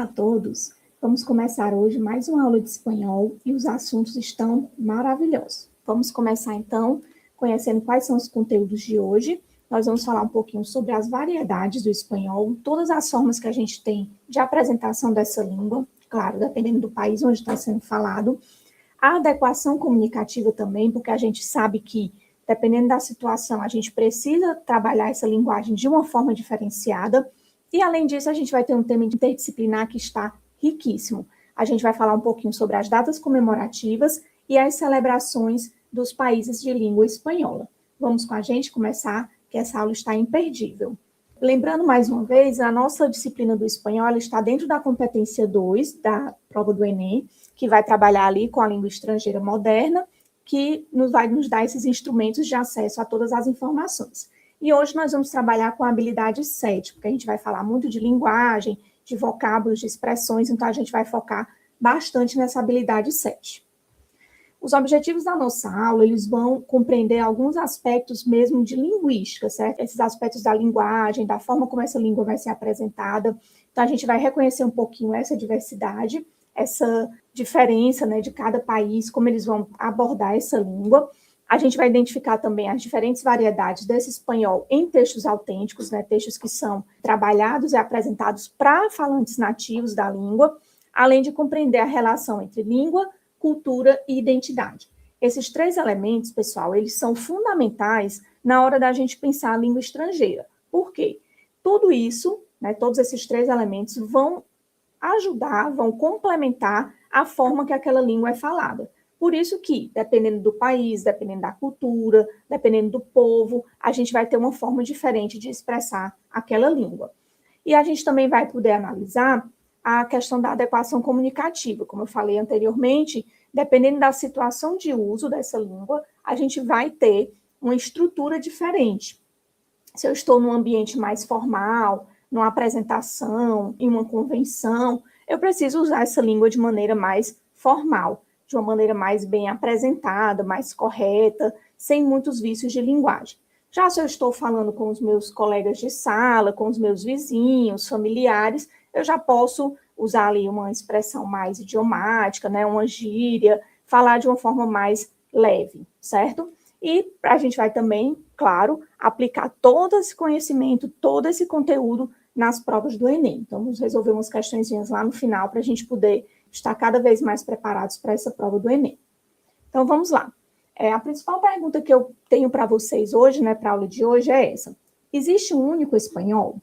Olá a todos! Vamos começar hoje mais uma aula de espanhol e os assuntos estão maravilhosos. Vamos começar então conhecendo quais são os conteúdos de hoje. Nós vamos falar um pouquinho sobre as variedades do espanhol, todas as formas que a gente tem de apresentação dessa língua, claro, dependendo do país onde está sendo falado. A adequação comunicativa também, porque a gente sabe que, dependendo da situação, a gente precisa trabalhar essa linguagem de uma forma diferenciada. E, além disso, a gente vai ter um tema interdisciplinar que está riquíssimo. A gente vai falar um pouquinho sobre as datas comemorativas e as celebrações dos países de língua espanhola. Vamos com a gente começar, que essa aula está imperdível. Lembrando mais uma vez, a nossa disciplina do espanhol está dentro da competência 2 da prova do Enem, que vai trabalhar ali com a língua estrangeira moderna, que vai nos dar esses instrumentos de acesso a todas as informações. E hoje nós vamos trabalhar com a habilidade 7, porque a gente vai falar muito de linguagem, de vocábulos, de expressões, então a gente vai focar bastante nessa habilidade 7. Os objetivos da nossa aula, eles vão compreender alguns aspectos mesmo de linguística, certo? Esses aspectos da linguagem, da forma como essa língua vai ser apresentada. Então, a gente vai reconhecer um pouquinho essa diversidade, essa diferença, né, de cada país, como eles vão abordar essa língua. A gente vai identificar também as diferentes variedades desse espanhol em textos autênticos, né, textos que são trabalhados e apresentados para falantes nativos da língua, além de compreender a relação entre língua, cultura e identidade. Esses três elementos, pessoal, eles são fundamentais na hora da gente pensar a língua estrangeira. Por quê? Tudo isso, né, todos esses três elementos vão ajudar, vão complementar a forma que aquela língua é falada. Por isso que, dependendo do país, dependendo da cultura, dependendo do povo, a gente vai ter uma forma diferente de expressar aquela língua. E a gente também vai poder analisar a questão da adequação comunicativa. Como eu falei anteriormente, dependendo da situação de uso dessa língua, a gente vai ter uma estrutura diferente. Se eu estou num ambiente mais formal, numa apresentação, em uma convenção, eu preciso usar essa língua de maneira mais formal, de uma maneira mais bem apresentada, mais correta, sem muitos vícios de linguagem. Já se eu estou falando com os meus colegas de sala, com os meus vizinhos, familiares, eu já posso usar ali uma expressão mais idiomática, né, uma gíria, falar de uma forma mais leve, certo? E a gente vai também, claro, aplicar todo esse conhecimento, todo esse conteúdo nas provas do Enem. Então, vamos resolver umas questõezinhas lá no final para a gente poder estar cada vez mais preparados para essa prova do Enem. Então, vamos lá. A principal pergunta que eu tenho para vocês hoje, né, para a aula de hoje, é essa. Existe um único espanhol?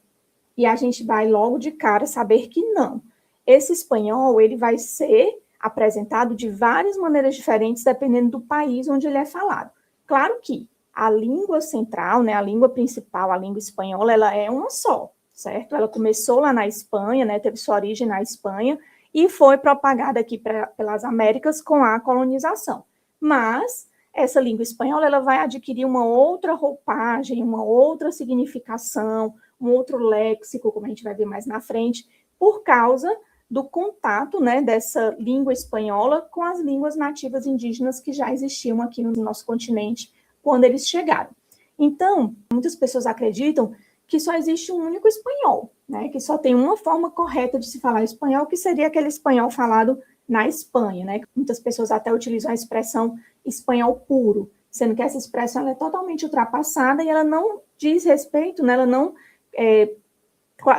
E a gente vai logo de cara saber que não. Esse espanhol, ele vai ser apresentado de várias maneiras diferentes, dependendo do país onde ele é falado. Claro que a língua central, né, a língua principal, a língua espanhola, ela é uma só, certo? Ela começou lá na Espanha, né, teve sua origem na Espanha e foi propagada aqui pelas Américas com a colonização. Mas essa língua espanhola, ela vai adquirir uma outra roupagem, uma outra significação, um outro léxico, como a gente vai ver mais na frente, por causa do contato, né, dessa língua espanhola com as línguas nativas indígenas que já existiam aqui no nosso continente quando eles chegaram. Então, muitas pessoas acreditam que só existe um único espanhol, né, que só tem uma forma correta de se falar espanhol, que seria aquele espanhol falado na Espanha, né? Muitas pessoas até utilizam a expressão espanhol puro, sendo que essa expressão ela é totalmente ultrapassada e ela não diz respeito, né, ela não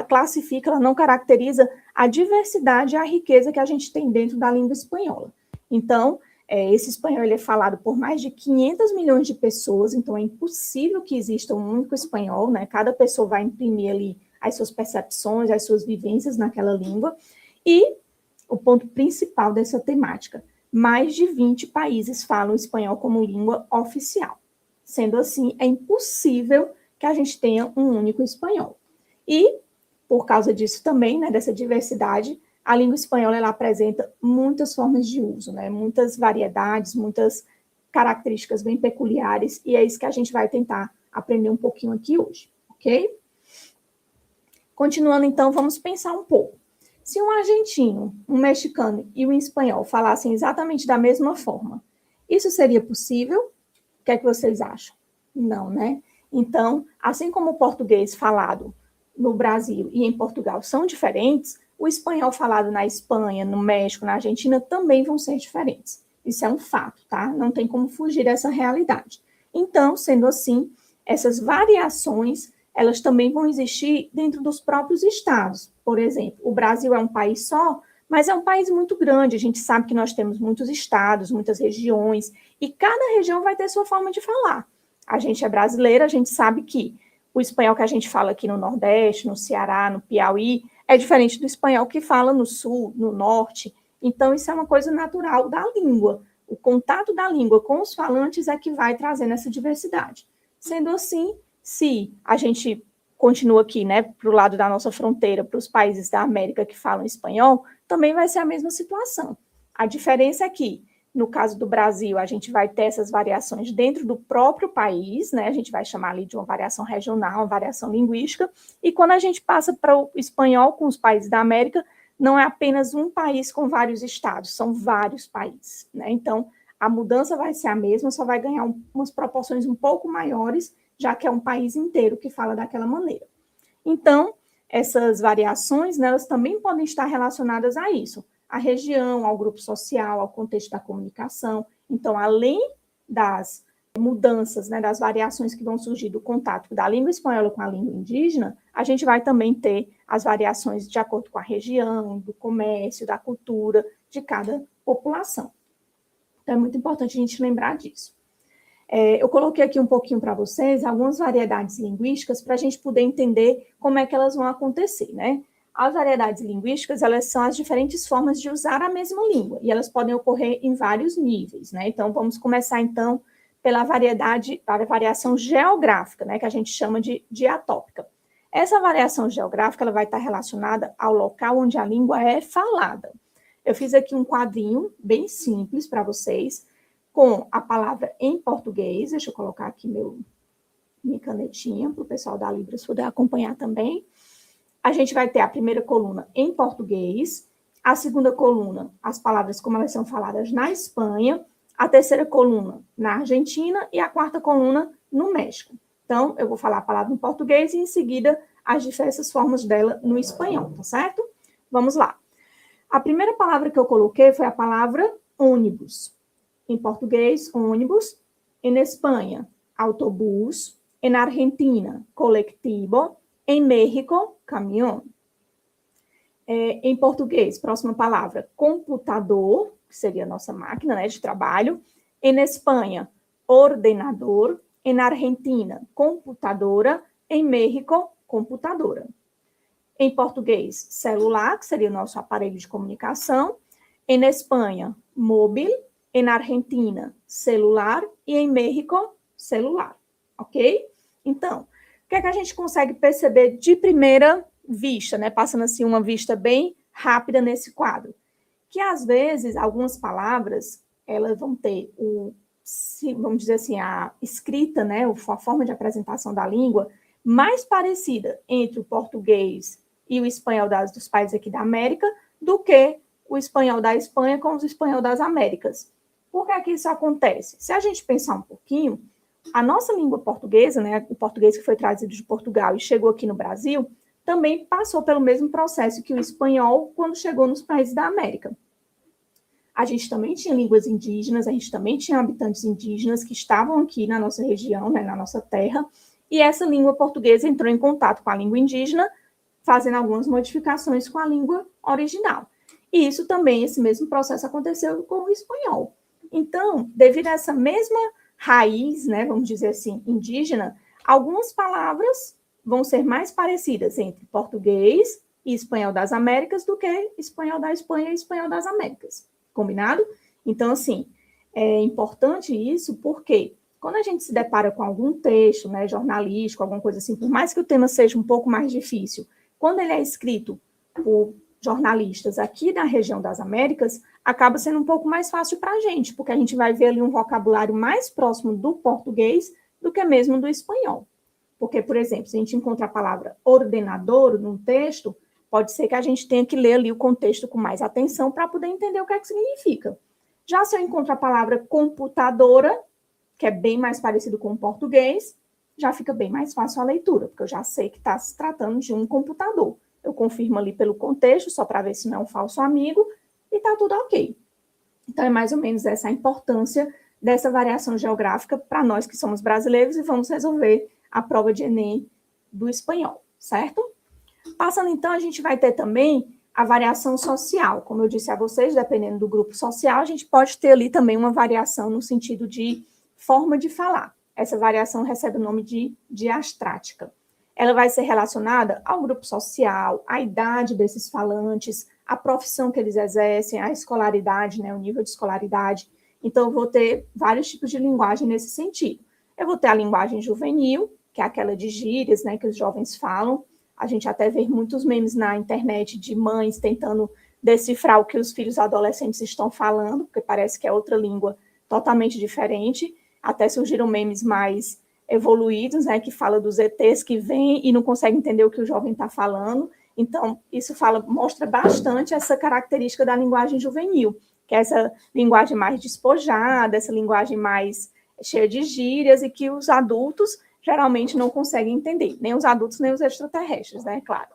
classifica, ela não caracteriza a diversidade e a riqueza que a gente tem dentro da língua espanhola. Então, esse espanhol ele é falado por mais de 500 milhões de pessoas, então é impossível que exista um único espanhol, né? Cada pessoa vai imprimir ali as suas percepções, as suas vivências naquela língua. E o ponto principal dessa temática, mais de 20 países falam espanhol como língua oficial. Sendo assim, é impossível que a gente tenha um único espanhol. E, por causa disso também, né, dessa diversidade, a língua espanhola ela apresenta muitas formas de uso, né, muitas variedades, muitas características bem peculiares, e é isso que a gente vai tentar aprender um pouquinho aqui hoje, ok? Continuando, então, vamos pensar um pouco. Se um argentino, um mexicano e um espanhol falassem exatamente da mesma forma, isso seria possível? O que é que vocês acham? Não, né? Então, assim como o português falado no Brasil e em Portugal são diferentes, o espanhol falado na Espanha, no México, na Argentina, também vão ser diferentes. Isso é um fato, tá? Não tem como fugir dessa realidade. Então, sendo assim, essas variações, elas também vão existir dentro dos próprios estados. Por exemplo, o Brasil é um país só, mas é um país muito grande. A gente sabe que nós temos muitos estados, muitas regiões, e cada região vai ter sua forma de falar. A gente é brasileira, a gente sabe que o espanhol que a gente fala aqui no Nordeste, no Ceará, no Piauí, é diferente do espanhol que fala no Sul, no Norte. Então, isso é uma coisa natural da língua. O contato da língua com os falantes é que vai trazendo essa diversidade. Sendo assim, se a gente continua aqui, né, para o lado da nossa fronteira, para os países da América que falam espanhol, também vai ser a mesma situação. A diferença é que, no caso do Brasil, a gente vai ter essas variações dentro do próprio país, né? A gente vai chamar ali de uma variação regional, uma variação linguística, e quando a gente passa para o espanhol com os países da América, não é apenas um país com vários estados, são vários países, né? Então, a mudança vai ser a mesma, só vai ganhar umas proporções um pouco maiores, já que é um país inteiro que fala daquela maneira. Então, essas variações, né, elas também podem estar relacionadas a isso, à região, ao grupo social, ao contexto da comunicação. Então, além das mudanças, né, das variações que vão surgir do contato da língua espanhola com a língua indígena, a gente vai também ter as variações de acordo com a região, do comércio, da cultura de cada população. Então, é muito importante a gente lembrar disso. Eu coloquei aqui um pouquinho para vocês algumas variedades linguísticas para a gente poder entender como é que elas vão acontecer, né? As variedades linguísticas, elas são as diferentes formas de usar a mesma língua, e elas podem ocorrer em vários níveis, né? Então, vamos começar, então, pela variação geográfica, né, que a gente chama de diatópica. Essa variação geográfica, ela vai estar relacionada ao local onde a língua é falada. Eu fiz aqui um quadrinho bem simples para vocês, com a palavra em português. Deixa eu colocar aqui minha canetinha para o pessoal da Libras poder acompanhar também. A gente vai ter a primeira coluna em português, a segunda coluna, as palavras como elas são faladas na Espanha, a terceira coluna na Argentina e a quarta coluna no México. Então, eu vou falar a palavra em português e, em seguida, as diversas formas dela no espanhol, tá certo? Vamos lá. A primeira palavra que eu coloquei foi a palavra ônibus. Em português, ônibus. Em Espanha, autobús. Em Argentina, colectivo. Em México, caminhão. Em português, próxima palavra, computador, que seria a nossa máquina, né, de trabalho. Em Espanha, ordenador. Em Argentina, computadora. Em México, computadora. Em português, celular, que seria o nosso aparelho de comunicação. Em Espanha, móvel. Em Argentina, celular. E em México, celular. Ok? Então, o que é que a gente consegue perceber de primeira vista, né? Passando assim uma vista bem rápida nesse quadro. Que às vezes, algumas palavras, elas vão ter vamos dizer assim, a escrita, né? A forma de apresentação da língua mais parecida entre o português e o espanhol dos países aqui da América do que o espanhol da Espanha com o espanhol das Américas. Por que é que isso acontece? Se a gente pensar um pouquinho, a nossa língua portuguesa, né, o português que foi trazido de Portugal e chegou aqui no Brasil, também passou pelo mesmo processo que o espanhol quando chegou nos países da América. A gente também tinha línguas indígenas, a gente também tinha habitantes indígenas que estavam aqui na nossa região, né, na nossa terra, e essa língua portuguesa entrou em contato com a língua indígena, fazendo algumas modificações com a língua original. E isso também, esse mesmo processo aconteceu com o espanhol. Então, devido a essa mesma raiz, né, vamos dizer assim, indígena, algumas palavras vão ser mais parecidas entre português e espanhol das Américas do que espanhol da Espanha e espanhol das Américas. Combinado? Então, assim, é importante isso porque quando a gente se depara com algum texto, né, jornalístico, alguma coisa assim, por mais que o tema seja um pouco mais difícil, quando ele é escrito por jornalistas aqui da região das Américas, acaba sendo um pouco mais fácil para a gente, porque a gente vai ver ali um vocabulário mais próximo do português do que mesmo do espanhol. Porque, por exemplo, se a gente encontra a palavra ordenador num texto, pode ser que a gente tenha que ler ali o contexto com mais atenção para poder entender o que é que significa. Já se eu encontro a palavra computadora, que é bem mais parecido com o português, já fica bem mais fácil a leitura, porque eu já sei que está se tratando de um computador. eu confirmo ali pelo contexto, só para ver se não é um falso amigo, e está tudo ok. Então, é mais ou menos essa a importância dessa variação geográfica para nós que somos brasileiros e vamos resolver a prova de Enem do espanhol, certo? Passando, então, a gente vai ter também a variação social. Como eu disse a vocês, dependendo do grupo social, a gente pode ter ali também uma variação no sentido de forma de falar. Essa variação recebe o nome de diastrática. Ela vai ser relacionada ao grupo social, à idade desses falantes, à profissão que eles exercem, à escolaridade, né, o nível de escolaridade. Então, eu vou ter vários tipos de linguagem nesse sentido. Eu vou ter a linguagem juvenil, que é aquela de gírias, né, que os jovens falam. A gente até vê muitos memes na internet de mães tentando decifrar o que os filhos adolescentes estão falando, porque parece que é outra língua totalmente diferente. Até surgiram memes mais evoluídos, né, que fala dos ETs que vêm e não conseguem entender o que o jovem está falando. Então, isso mostra bastante essa característica da linguagem juvenil, que é essa linguagem mais despojada, essa linguagem mais cheia de gírias, e que os adultos geralmente não conseguem entender, nem os adultos, nem os extraterrestres, né, claro.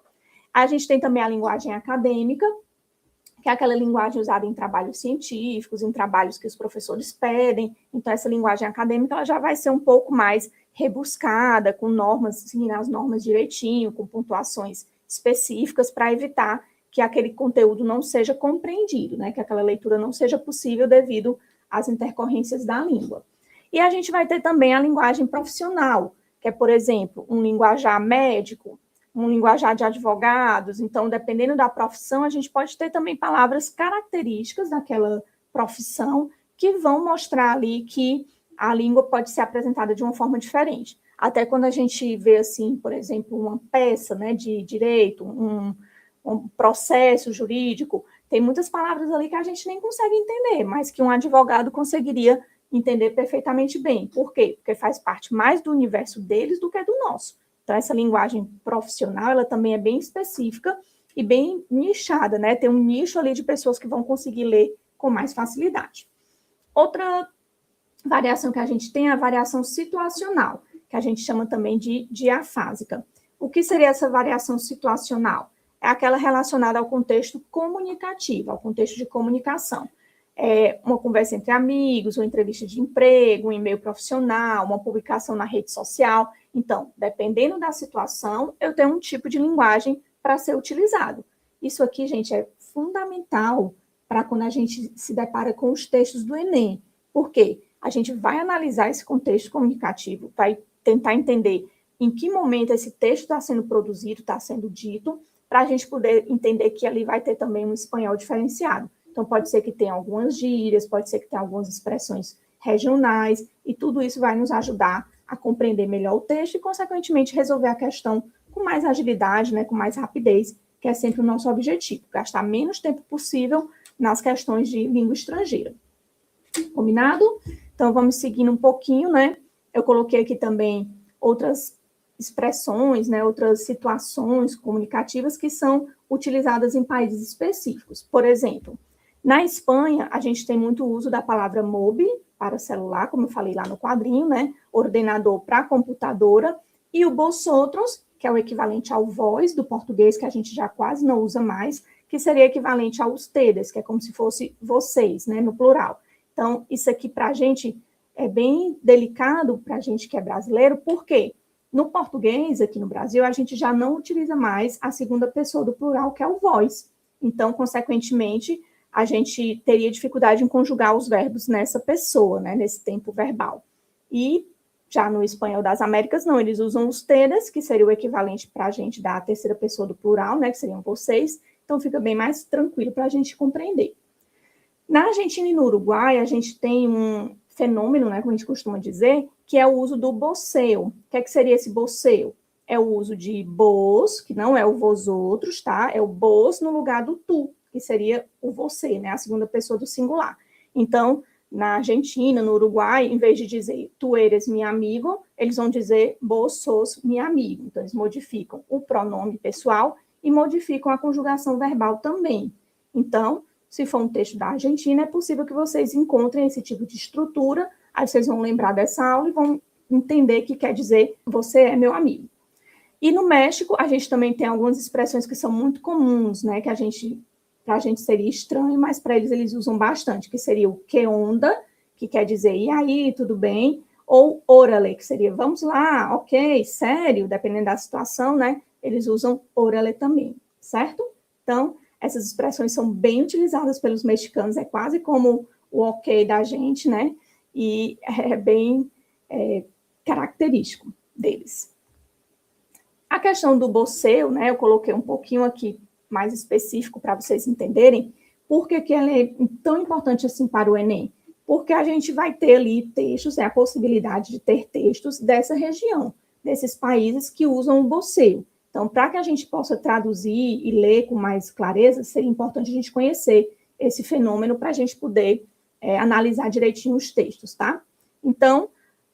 A gente tem também a linguagem acadêmica, que é aquela linguagem usada em trabalhos científicos, em trabalhos que os professores pedem. Então, essa linguagem acadêmica ela já vai ser um pouco mais rebuscada, com normas, seguindo as normas direitinho, com pontuações específicas, para evitar que aquele conteúdo não seja compreendido, né, que aquela leitura não seja possível devido às intercorrências da língua. E a gente vai ter também a linguagem profissional, que é, por exemplo, um linguajar médico, um linguajar de advogados. Então, dependendo da profissão, a gente pode ter também palavras características daquela profissão que vão mostrar ali que a língua pode ser apresentada de uma forma diferente. Até quando a gente vê, assim, por exemplo, uma peça, né, de direito, um processo jurídico, tem muitas palavras ali que a gente nem consegue entender, mas que um advogado conseguiria entender perfeitamente bem. Por quê? Porque faz parte mais do universo deles do que do nosso. Então, essa linguagem profissional, ela também é bem específica e bem nichada, né? Tem um nicho ali de pessoas que vão conseguir ler com mais facilidade. Outra variação que a gente tem é a variação situacional, que a gente chama também de diafásica. O que seria essa variação situacional? É aquela relacionada ao contexto comunicativo, ao contexto de comunicação. Uma conversa entre amigos, uma entrevista de emprego, um e-mail profissional, uma publicação na rede social. Então, dependendo da situação, eu tenho um tipo de linguagem para ser utilizado. Isso aqui, gente, é fundamental para quando a gente se depara com os textos do Enem. Por quê? A gente vai analisar esse contexto comunicativo, vai tentar entender em que momento esse texto está sendo produzido, está sendo dito, para a gente poder entender que ali vai ter também um espanhol diferenciado. Então, pode ser que tenha algumas gírias, pode ser que tenha algumas expressões regionais, e tudo isso vai nos ajudar a compreender melhor o texto e, consequentemente, resolver a questão com mais agilidade, né, com mais rapidez, que é sempre o nosso objetivo, gastar menos tempo possível nas questões de língua estrangeira. Combinado? Então, vamos seguindo um pouquinho, né? Eu coloquei aqui também outras expressões, né, outras situações comunicativas que são utilizadas em países específicos. Por exemplo, na Espanha, a gente tem muito uso da palavra móvel para celular, como eu falei lá no quadrinho, né? Ordenador para computadora, e o vosotros, que é o equivalente ao vós do português, que a gente já quase não usa mais, que seria equivalente a ustedes, que é como se fosse vocês, né, no plural. Então, isso aqui para a gente é bem delicado, para a gente que é brasileiro, porque no português, aqui no Brasil, a gente já não utiliza mais a segunda pessoa do plural, que é o vós. Então, consequentemente, a gente teria dificuldade em conjugar os verbos nessa pessoa, né, nesse tempo verbal. E já no espanhol das Américas, não, eles usam os ustedes, que seria o equivalente para a gente da terceira pessoa do plural, né, que seriam vocês, então fica bem mais tranquilo para a gente compreender. Na Argentina e no Uruguai, a gente tem um fenômeno, né, como a gente costuma dizer, que é o uso do voseu. O que é que seria esse voseu? É o uso de vos, que não é o vosotros, tá? É o vos no lugar do tu, que seria o você, né? A segunda pessoa do singular. Então, na Argentina, no Uruguai, em vez de dizer tu eres mi amigo, eles vão dizer vos sos mi amigo. Então, eles modificam o pronome pessoal e modificam a conjugação verbal também. Então, se for um texto da Argentina, é possível que vocês encontrem esse tipo de estrutura, aí vocês vão lembrar dessa aula e vão entender que quer dizer você é meu amigo. E no México, a gente também tem algumas expressões que são muito comuns, né, que para a gente seria estranho, mas para eles usam bastante, que seria o que onda, que quer dizer, e aí, tudo bem? Ou órale, que seria, vamos lá, ok, sério, dependendo da situação, né, eles usam órale também, certo? Então, essas expressões são bem utilizadas pelos mexicanos, é quase como o ok da gente, né, e é bem característico deles. A questão do boceu, né, eu coloquei um pouquinho aqui mais específico para vocês entenderem por que ela é tão importante assim para o Enem. Porque a gente vai ter ali textos, a possibilidade de ter textos dessa região, desses países que usam o boceu. Então, para que a gente possa traduzir e ler com mais clareza, seria importante a gente conhecer esse fenômeno para a gente poder analisar direitinho os textos, tá? Então,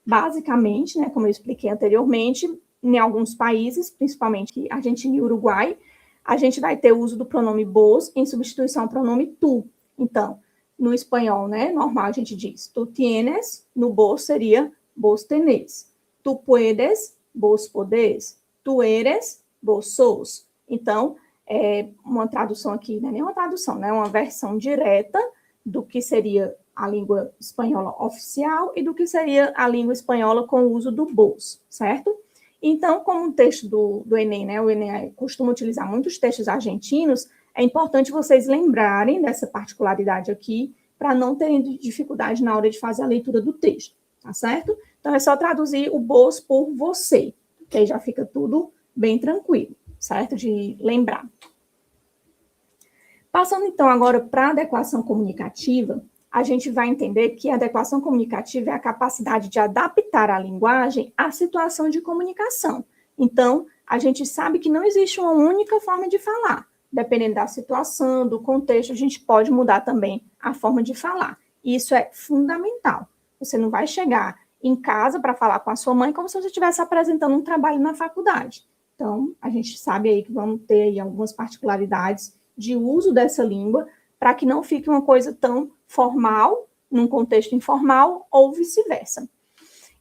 basicamente, né, como eu expliquei anteriormente, em alguns países, principalmente Argentina e Uruguai, a gente vai ter o uso do pronome vos em substituição ao pronome tu. Então, no espanhol, né, normal a gente diz tu tienes, no vos seria vos tenés. Tu puedes, vos podés. Tu eres, vos sos. Então, uma tradução aqui, não é nem uma tradução, né, é uma versão direta do que seria a língua espanhola oficial e do que seria a língua espanhola com o uso do vos, certo? Então, como o texto do Enem, né, o Enem costuma utilizar muitos textos argentinos, é importante vocês lembrarem dessa particularidade aqui, para não terem dificuldade na hora de fazer a leitura do texto, tá certo? Então, é só traduzir o vos por você, que aí já fica tudo bem tranquilo, certo? De lembrar. Passando, então, agora para a adequação comunicativa, a gente vai entender que a adequação comunicativa é a capacidade de adaptar a linguagem à situação de comunicação. Então, a gente sabe que não existe uma única forma de falar. Dependendo da situação, do contexto, a gente pode mudar também a forma de falar. E isso é fundamental. Você não vai chegar em casa para falar com a sua mãe como se você estivesse apresentando um trabalho na faculdade. Então, a gente sabe aí que vamos ter aí algumas particularidades de uso dessa língua para que não fique uma coisa tão formal, num contexto informal, ou vice-versa.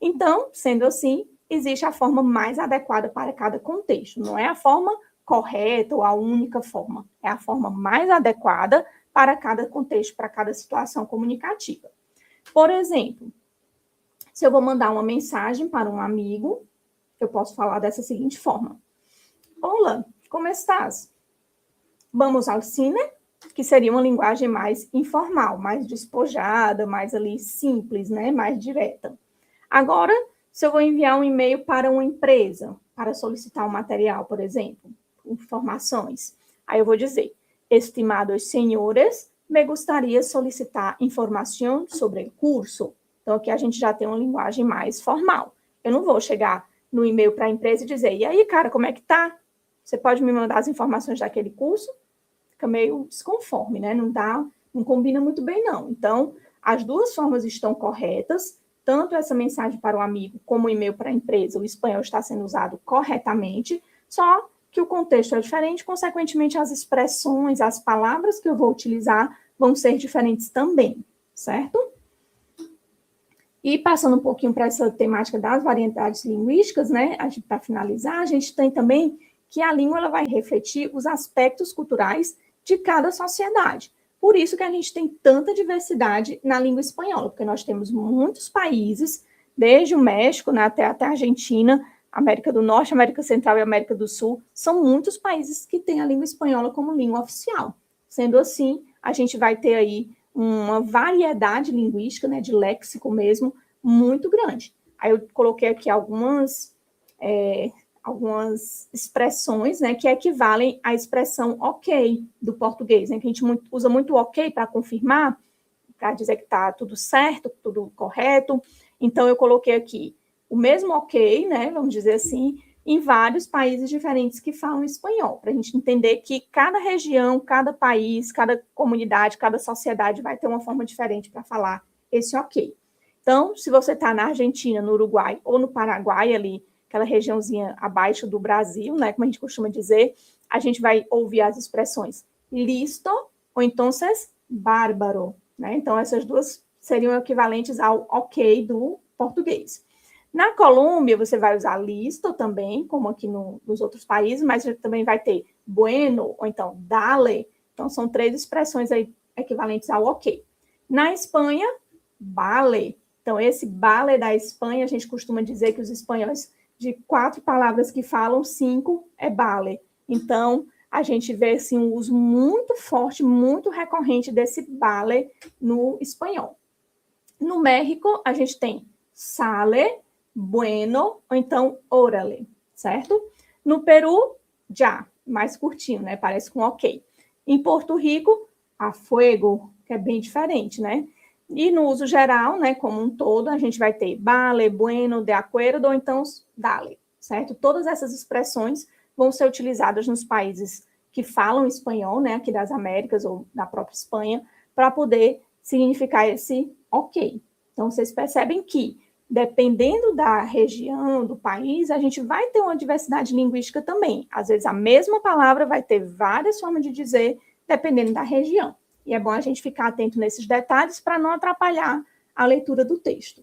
Então, sendo assim, existe a forma mais adequada para cada contexto. Não é a forma correta ou a única forma. É a forma mais adequada para cada contexto, para cada situação comunicativa. Por exemplo, se eu vou mandar uma mensagem para um amigo, eu posso falar dessa seguinte forma. Olá, como estás? Vamos ao cine? Que seria uma linguagem mais informal, mais despojada, mais ali simples, né? Mais direta. Agora, se eu vou enviar um e-mail para uma empresa, para solicitar um material, por exemplo, informações, aí eu vou dizer, estimados senhores, me gostaria solicitar informação sobre o curso. Então, aqui a gente já tem uma linguagem mais formal. Eu não vou chegar no e-mail para a empresa e dizer, e aí, cara, como é que tá? Você pode me mandar as informações daquele curso? Fica meio desconforme, né? Não combina muito bem, não. Então, as duas formas estão corretas, tanto essa mensagem para o amigo como o e-mail para a empresa, o espanhol está sendo usado corretamente, só que o contexto é diferente, consequentemente, as expressões, as palavras que eu vou utilizar vão ser diferentes também, certo? E passando um pouquinho para essa temática das variedades linguísticas, né? Para finalizar, a gente tem também que a língua ela vai refletir os aspectos culturais de cada sociedade. Por isso que a gente tem tanta diversidade na língua espanhola, porque nós temos muitos países, desde o México, né, até a Argentina, América do Norte, América Central e América do Sul, são muitos países que têm a língua espanhola como língua oficial. Sendo assim, a gente vai ter aí uma variedade linguística, né, de léxico mesmo, muito grande. Aí eu coloquei aqui algumas expressões, né, que equivalem à expressão ok do português, né, que a gente usa muito ok para confirmar, para dizer que está tudo certo, tudo correto. Então, eu coloquei aqui o mesmo ok, né, vamos dizer assim, em vários países diferentes que falam espanhol, para a gente entender que cada região, cada país, cada comunidade, cada sociedade vai ter uma forma diferente para falar esse ok. Então, se você está na Argentina, no Uruguai ou no Paraguai, ali, aquela regiãozinha abaixo do Brasil, né, como a gente costuma dizer, a gente vai ouvir as expressões listo ou entonces bárbaro, né? Então, essas duas seriam equivalentes ao ok do português. Na Colômbia, você vai usar listo também, como aqui nos outros países, mas você também vai ter bueno, ou então dale. Então, são 3 expressões aí equivalentes ao ok. Na Espanha, vale. Então, esse vale da Espanha, a gente costuma dizer que os espanhóis, de 4 palavras que falam, 5 é vale. Então, a gente vê assim, um uso muito forte, muito recorrente desse vale no espanhol. No México, a gente tem sale, bueno, ou então órale, certo? No Peru, já, mais curtinho, né? Parece com ok. Em Porto Rico, a fuego, que é bem diferente, né? E no uso geral, né, como um todo, a gente vai ter vale, bueno, de acuerdo, ou então dale, certo? Todas essas expressões vão ser utilizadas nos países que falam espanhol, né, aqui das Américas ou da própria Espanha, para poder significar esse ok. Então, vocês percebem que, dependendo da região, do país, a gente vai ter uma diversidade linguística também. Às vezes, a mesma palavra vai ter várias formas de dizer, dependendo da região. E é bom a gente ficar atento nesses detalhes para não atrapalhar a leitura do texto.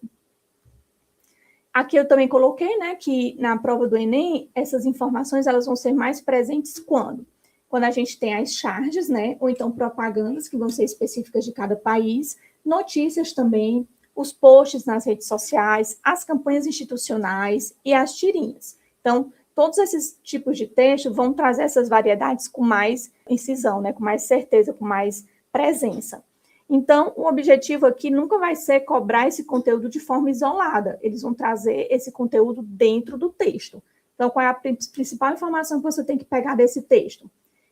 Aqui eu também coloquei, né, que na prova do Enem, essas informações elas vão ser mais presentes quando? Quando a gente tem as charges, né, ou então propagandas que vão ser específicas de cada país, notícias também, os posts nas redes sociais, as campanhas institucionais e as tirinhas. Então, todos esses tipos de texto vão trazer essas variedades com mais incisão, né, com mais certeza, com mais presença. Então, o objetivo aqui nunca vai ser cobrar esse conteúdo de forma isolada. Eles vão trazer esse conteúdo dentro do texto. Então, qual é a principal informação que você tem que pegar desse texto?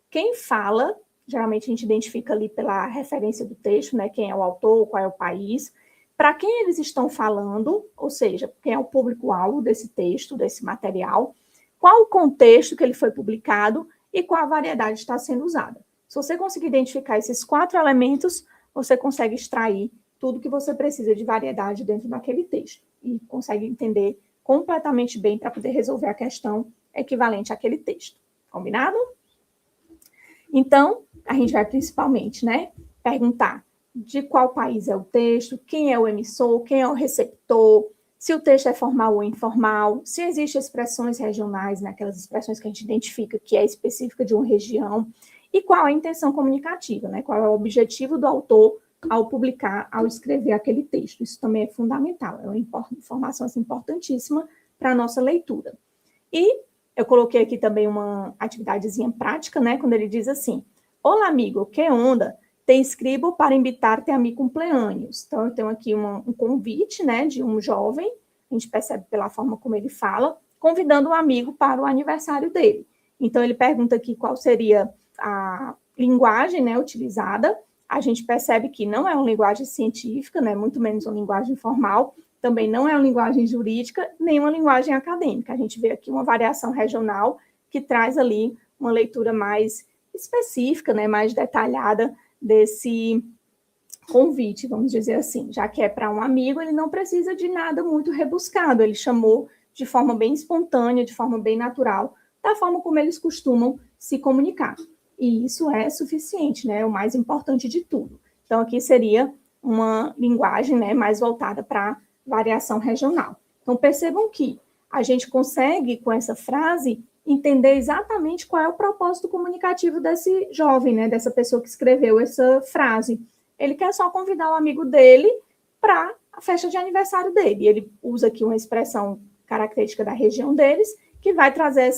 Quem fala, geralmente a gente identifica ali pela referência do texto, né? Quem é o autor, qual é o país, para quem eles estão falando, ou seja, quem é o público-alvo desse texto, desse material, qual o contexto que ele foi publicado e qual a variedade está sendo usada. Se você conseguir identificar esses 4 elementos, você consegue extrair tudo que você precisa de variedade dentro daquele texto e consegue entender completamente bem para poder resolver a questão equivalente àquele texto. Combinado? Então, a gente vai principalmente, né, perguntar de qual país é o texto, quem é o emissor, quem é o receptor, se o texto é formal ou informal, se existem expressões regionais, né, aquelas expressões que a gente identifica que é específica de uma região, e qual é a intenção comunicativa, né? Qual é o objetivo do autor ao publicar, ao escrever aquele texto. Isso também é fundamental, é uma informação assim, importantíssima para a nossa leitura. E eu coloquei aqui também uma atividadezinha prática, né? Quando ele diz assim, olá, amigo, que onda? Te inscribo para invitar-te a mi cumpleaños. Então, eu tenho aqui um convite, né, de um jovem, a gente percebe pela forma como ele fala, convidando um amigo para o aniversário dele. Então, ele pergunta aqui qual seria a linguagem, né, utilizada. A gente percebe que não é uma linguagem científica, né, muito menos uma linguagem formal, também não é uma linguagem jurídica, nem uma linguagem acadêmica. A gente vê aqui uma variação regional que traz ali uma leitura mais específica, né, mais detalhada desse convite, vamos dizer assim. Já que é para um amigo, ele não precisa de nada muito rebuscado, ele chamou de forma bem espontânea, de forma bem natural, da forma como eles costumam se comunicar. E isso é suficiente, né? É o mais importante de tudo. Então, aqui seria uma linguagem, né, mais voltada para variação regional. Então, percebam que a gente consegue, com essa frase, entender exatamente qual é o propósito comunicativo desse jovem, né, dessa pessoa que escreveu essa frase. Ele quer só convidar o amigo dele para a festa de aniversário dele. Ele usa aqui uma expressão característica da região deles, que vai trazer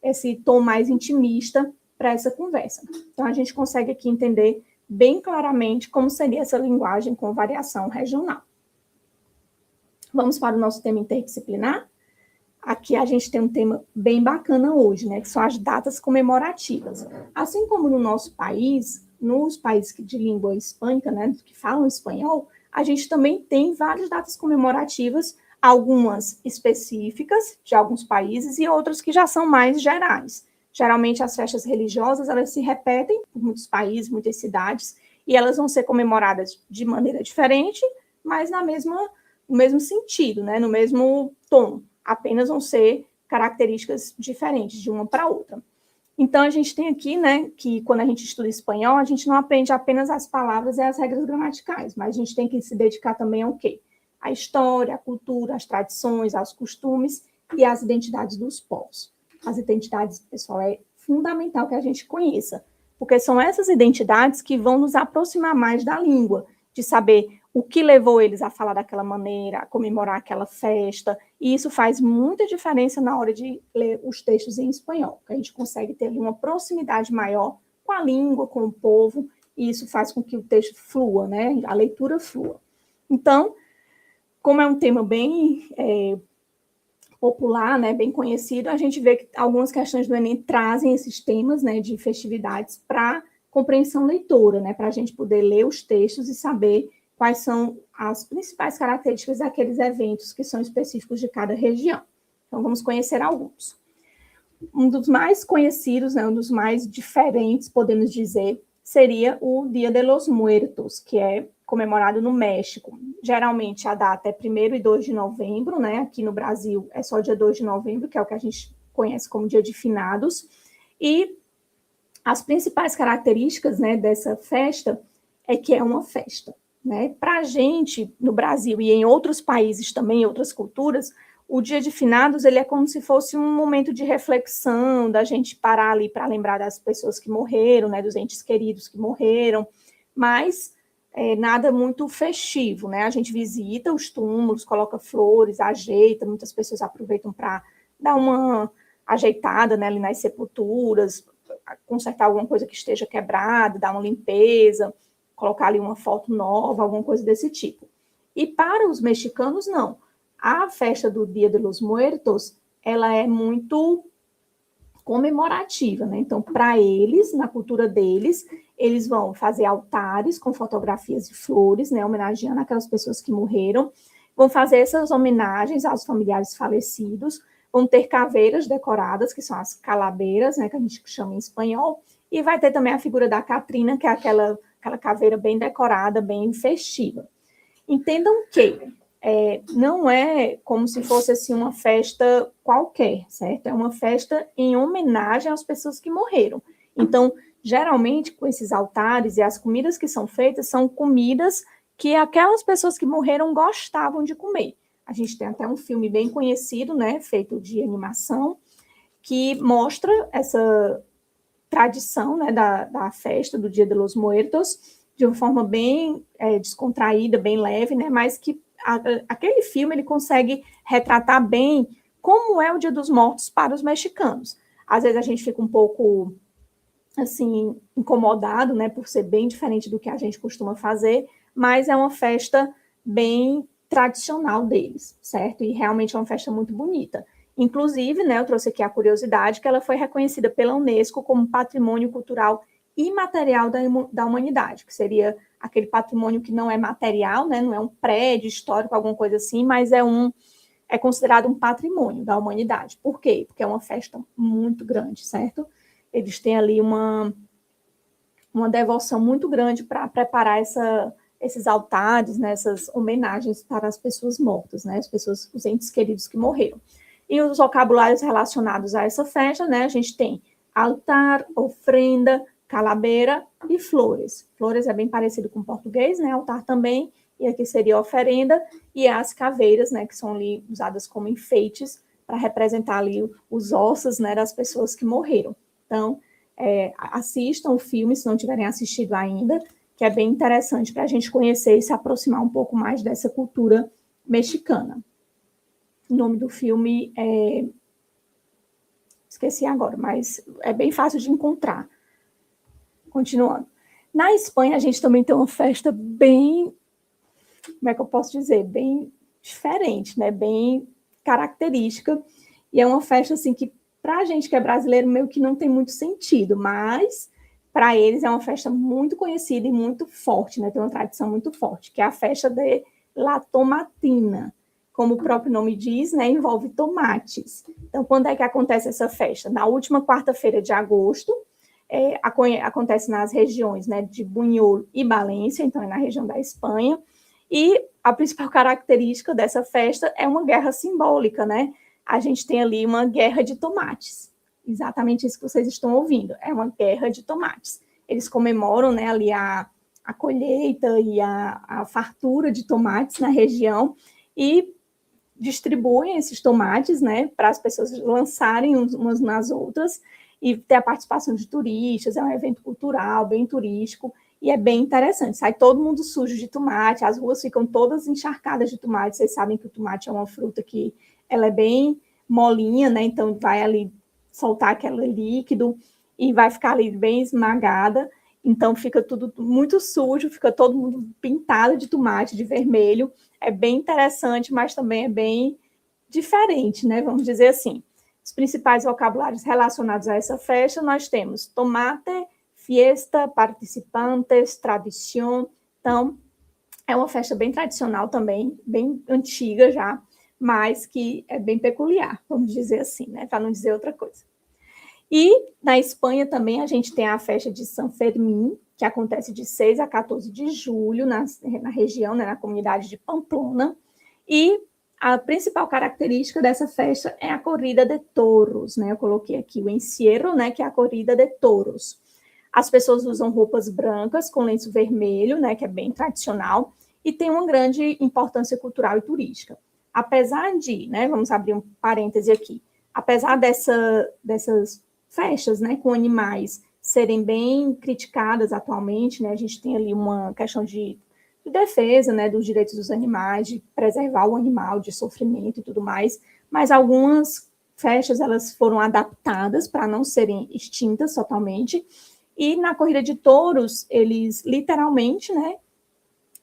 esse tom mais intimista para essa conversa. Então, a gente consegue aqui entender bem claramente como seria essa linguagem com variação regional. Vamos para o nosso tema interdisciplinar? Aqui a gente tem um tema bem bacana hoje, né, que são as datas comemorativas. Assim como no nosso país, nos países de língua hispânica, né, que falam espanhol, a gente também tem várias datas comemorativas, algumas específicas de alguns países e outras que já são mais gerais. Geralmente as festas religiosas, elas se repetem por muitos países, muitas cidades, e elas vão ser comemoradas de maneira diferente, mas no mesmo sentido, né, no mesmo tom. Apenas vão ser características diferentes de uma para outra. Então, a gente tem aqui, né, que quando a gente estuda espanhol, a gente não aprende apenas as palavras e as regras gramaticais, mas a gente tem que se dedicar também ao quê? a história, a cultura, as tradições, os costumes e as identidades dos povos. As identidades, pessoal, é fundamental que a gente conheça, porque são essas identidades que vão nos aproximar mais da língua, de saber o que levou eles a falar daquela maneira, a comemorar aquela festa, e isso faz muita diferença na hora de ler os textos em espanhol, que a gente consegue ter uma proximidade maior com a língua, com o povo, e isso faz com que o texto flua, né? A leitura flua. Então, como é um tema bem popular, né, bem conhecido, a gente vê que algumas questões do Enem trazem esses temas, né, de festividades para compreensão leitora, né, para a gente poder ler os textos e saber quais são as principais características daqueles eventos que são específicos de cada região. Então, vamos conhecer alguns. Um dos mais conhecidos, né, um dos mais diferentes, podemos dizer, seria o Dia de los Muertos, que é comemorado no México. Geralmente a data é 1º e 2 de novembro, né? Aqui no Brasil é só dia 2 de novembro, que é o que a gente conhece como Dia de Finados. E as principais características, né, dessa festa é que é uma festa, né? Para a gente, no Brasil e em outros países também, em outras culturas, o Dia de Finados ele é como se fosse um momento de reflexão, da gente parar ali para lembrar das pessoas que morreram, né, dos entes queridos que morreram, mas nada muito festivo, né? A gente visita os túmulos, coloca flores, ajeita, muitas pessoas aproveitam para dar uma ajeitada, né, ali nas sepulturas, consertar alguma coisa que esteja quebrada, dar uma limpeza, colocar ali uma foto nova, alguma coisa desse tipo. E para os mexicanos, não. A festa do Dia de los Muertos, ela é muito comemorativa, né? Então, para eles, na cultura deles, eles vão fazer altares com fotografias de flores, né, homenageando aquelas pessoas que morreram, vão fazer essas homenagens aos familiares falecidos, vão ter caveiras decoradas, que são as calabeiras, né, que a gente chama em espanhol, e vai ter também a figura da Catrina, que é aquela caveira bem decorada, bem festiva. Entendam que não é como se fosse assim, uma festa qualquer, certo? É uma festa em homenagem às pessoas que morreram. Então, geralmente, com esses altares e as comidas que são feitas, são comidas que aquelas pessoas que morreram gostavam de comer. A gente tem até um filme bem conhecido, né, feito de animação, que mostra essa tradição, né, da festa do Dia de los Muertos, de uma forma bem descontraída, bem leve, né, mas que aquele filme ele consegue retratar bem como é o Dia dos Mortos para os mexicanos. Às vezes a gente fica um pouco assim incomodado, né, por ser bem diferente do que a gente costuma fazer, mas é uma festa bem tradicional deles, certo? E realmente é uma festa muito bonita. Inclusive, né, eu trouxe aqui a curiosidade que ela foi reconhecida pela Unesco como Patrimônio Cultural Imaterial da Humanidade, que seria aquele patrimônio que não é material, né, não é um prédio histórico, alguma coisa assim, mas é considerado um patrimônio da humanidade. Por quê? Porque é uma festa muito grande, certo? Eles têm ali uma devoção muito grande para preparar esses altares, né, essas homenagens para as pessoas mortas, né, os entes queridos que morreram. E os vocabulários relacionados a essa festa, né, a gente tem altar, ofrenda, calabeira e flores. Flores é bem parecido com o português, né, altar também, e aqui seria oferenda, e as caveiras, né, que são ali usadas como enfeites para representar ali os ossos, né, das pessoas que morreram. Então, assistam o filme, se não tiverem assistido ainda, que é bem interessante para a gente conhecer e se aproximar um pouco mais dessa cultura mexicana. O nome do filme esqueci agora, mas é bem fácil de encontrar. Continuando. Na Espanha, a gente também tem uma festa bem, como é que eu posso dizer, bem diferente, né? Bem característica, e é uma festa assim que para a gente que é brasileiro meio que não tem muito sentido, mas para eles é uma festa muito conhecida e muito forte, né? Tem uma tradição muito forte, que é a festa de La Tomatina. Como o próprio nome diz, né? Envolve tomates. Então, quando é que acontece essa festa? Na última quarta-feira de agosto, acontece nas regiões, né, de Buñol e Valência, então é na região da Espanha, e a principal característica dessa festa é uma guerra simbólica, né? A gente tem ali uma guerra de tomates, exatamente isso que vocês estão ouvindo, é uma guerra de tomates. Eles comemoram, né, ali a a colheita e a fartura de tomates na região e distribuem esses tomates, né, para as pessoas lançarem umas nas outras e ter a participação de turistas. É um evento cultural, bem turístico, e é bem interessante. Sai todo mundo sujo de tomate, as ruas ficam todas encharcadas de tomate. Vocês sabem que o tomate é uma fruta que ela é bem molinha, né, então vai ali soltar aquele líquido e vai ficar ali bem esmagada. Então fica tudo muito sujo, fica todo mundo pintado de tomate, de vermelho. É bem interessante, mas também é bem diferente, né? Vamos dizer assim. Os principais vocabulários relacionados a essa festa, nós temos tomate, fiesta, participantes, tradição. Então, é uma festa bem tradicional também, bem antiga já, mas que é bem peculiar, vamos dizer assim, né? Para não dizer outra coisa. E na Espanha também a gente tem a festa de San Fermín, que acontece de 6 a 14 de julho na região, né, na comunidade de Pamplona. E a principal característica dessa festa é a corrida de touros, né? Eu coloquei aqui o encierro, né, que é a corrida de touros. As pessoas usam roupas brancas com lenço vermelho, né, que é bem tradicional, e tem uma grande importância cultural e turística. Apesar de, né, vamos abrir um parêntese aqui, apesar dessas festas, né, com animais serem bem criticadas atualmente, né, a gente tem ali uma questão de defesa, né, dos direitos dos animais, de preservar o animal de sofrimento e tudo mais, mas algumas festas elas foram adaptadas para não serem extintas totalmente. E na corrida de touros, eles literalmente, né,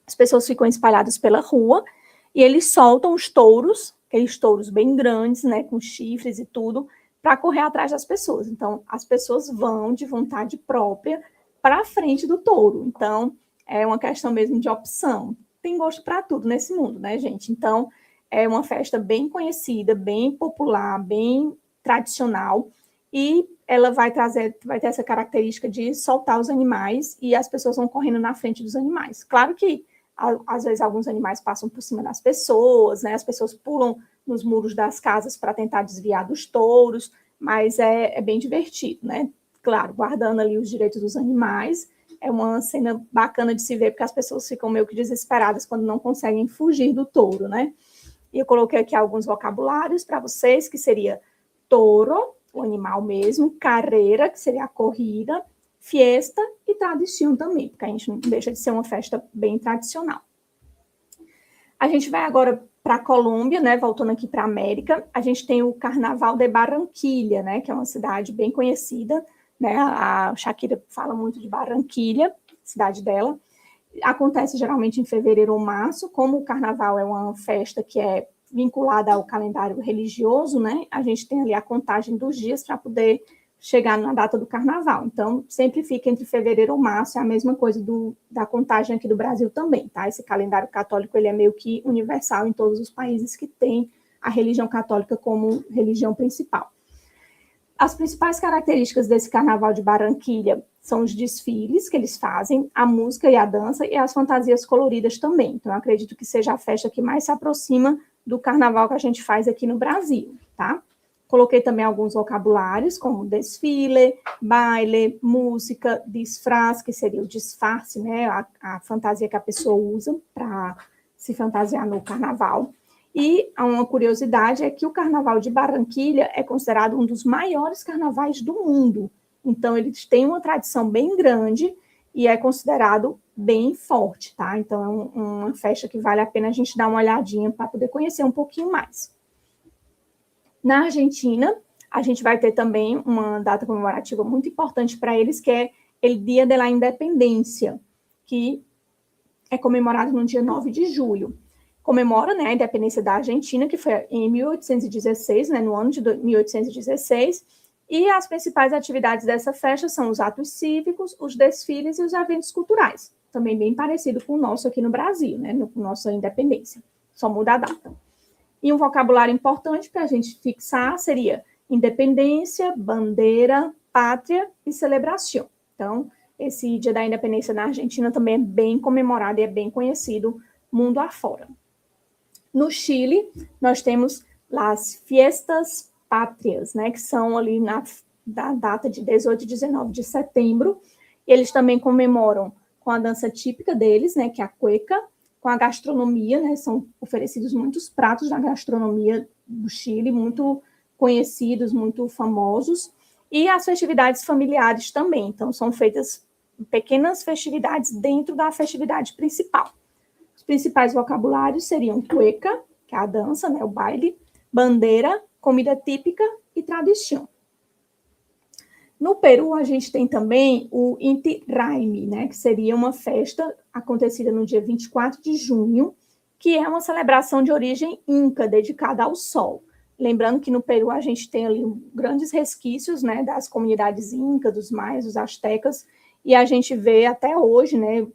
as pessoas ficam espalhadas pela rua e eles soltam os touros, aqueles touros bem grandes, né, com chifres e tudo, para correr atrás das pessoas. Então, as pessoas vão de vontade própria para a frente do touro. Então, é uma questão mesmo de opção. Tem gosto para tudo nesse mundo, né, gente? Então, é uma festa bem conhecida, bem popular, bem tradicional, e ela vai ter essa característica de soltar os animais e as pessoas vão correndo na frente dos animais. Claro que, às vezes, alguns animais passam por cima das pessoas, né? As pessoas pulam nos muros das casas para tentar desviar dos touros, mas é bem divertido, né? Claro, guardando ali os direitos dos animais. É uma cena bacana de se ver, porque as pessoas ficam meio que desesperadas quando não conseguem fugir do touro, né? E eu coloquei aqui alguns vocabulários para vocês, que seria touro, o animal mesmo, carreira, que seria a corrida, fiesta e tradição também, porque a gente não deixa de ser uma festa bem tradicional. A gente vai agora para a Colômbia, né, voltando aqui para a América, a gente tem o Carnaval de Barranquilha, né, que é uma cidade bem conhecida, né, a Shakira fala muito de Barranquilha, cidade dela. Acontece geralmente em fevereiro ou março. Como o Carnaval é uma festa que é vinculada ao calendário religioso, né, a gente tem ali a contagem dos dias para poder chegar na data do Carnaval. Então, sempre fica entre fevereiro ou março, é a mesma coisa da contagem aqui do Brasil também, tá? Esse calendário católico, ele é meio que universal em todos os países que têm a religião católica como religião principal. As principais características desse Carnaval de Barranquilha são os desfiles que eles fazem, a música e a dança e as fantasias coloridas também. Então, eu acredito que seja a festa que mais se aproxima do Carnaval que a gente faz aqui no Brasil, tá? Coloquei também alguns vocabulários, como desfile, baile, música, disfraz, que seria o disfarce, né? A fantasia que a pessoa usa para se fantasiar no Carnaval. E uma curiosidade é que o Carnaval de Barranquilha é considerado um dos maiores carnavais do mundo. Então, eles têm uma tradição bem grande e é considerado bem forte, tá? Então, é uma festa que vale a pena a gente dar uma olhadinha para poder conhecer um pouquinho mais. Na Argentina, a gente vai ter também uma data comemorativa muito importante para eles, que é o Dia da Independência, que é comemorado no dia 9 de julho. Comemora, né, a independência da Argentina, que foi em 1816, né, no ano de 1816, e as principais atividades dessa festa são os atos cívicos, os desfiles e os eventos culturais, também bem parecido com o nosso aqui no Brasil, né, com nossa independência, só muda a data. E um vocabulário importante para a gente fixar seria independência, bandeira, pátria e celebração. Então, esse Dia da Independência na Argentina também é bem comemorado e é bem conhecido mundo afora. No Chile, nós temos as Fiestas Pátrias, né, que são ali da data de 18 e 19 de setembro. Eles também comemoram com a dança típica deles, né, que é a cueca, com a gastronomia, né, são oferecidos muitos pratos da gastronomia do Chile, muito conhecidos, muito famosos, e as festividades familiares também. Então, são feitas pequenas festividades dentro da festividade principal. Os principais vocabulários seriam cueca, que é a dança, né, o baile, bandeira, comida típica e tradição. No Peru, a gente tem também o Inti Raymi, né, que seria uma festa acontecida no dia 24 de junho, que é uma celebração de origem inca, dedicada ao sol. Lembrando que no Peru a gente tem ali grandes resquícios, né, das comunidades incas, dos maias, dos astecas, e a gente vê até hoje, né,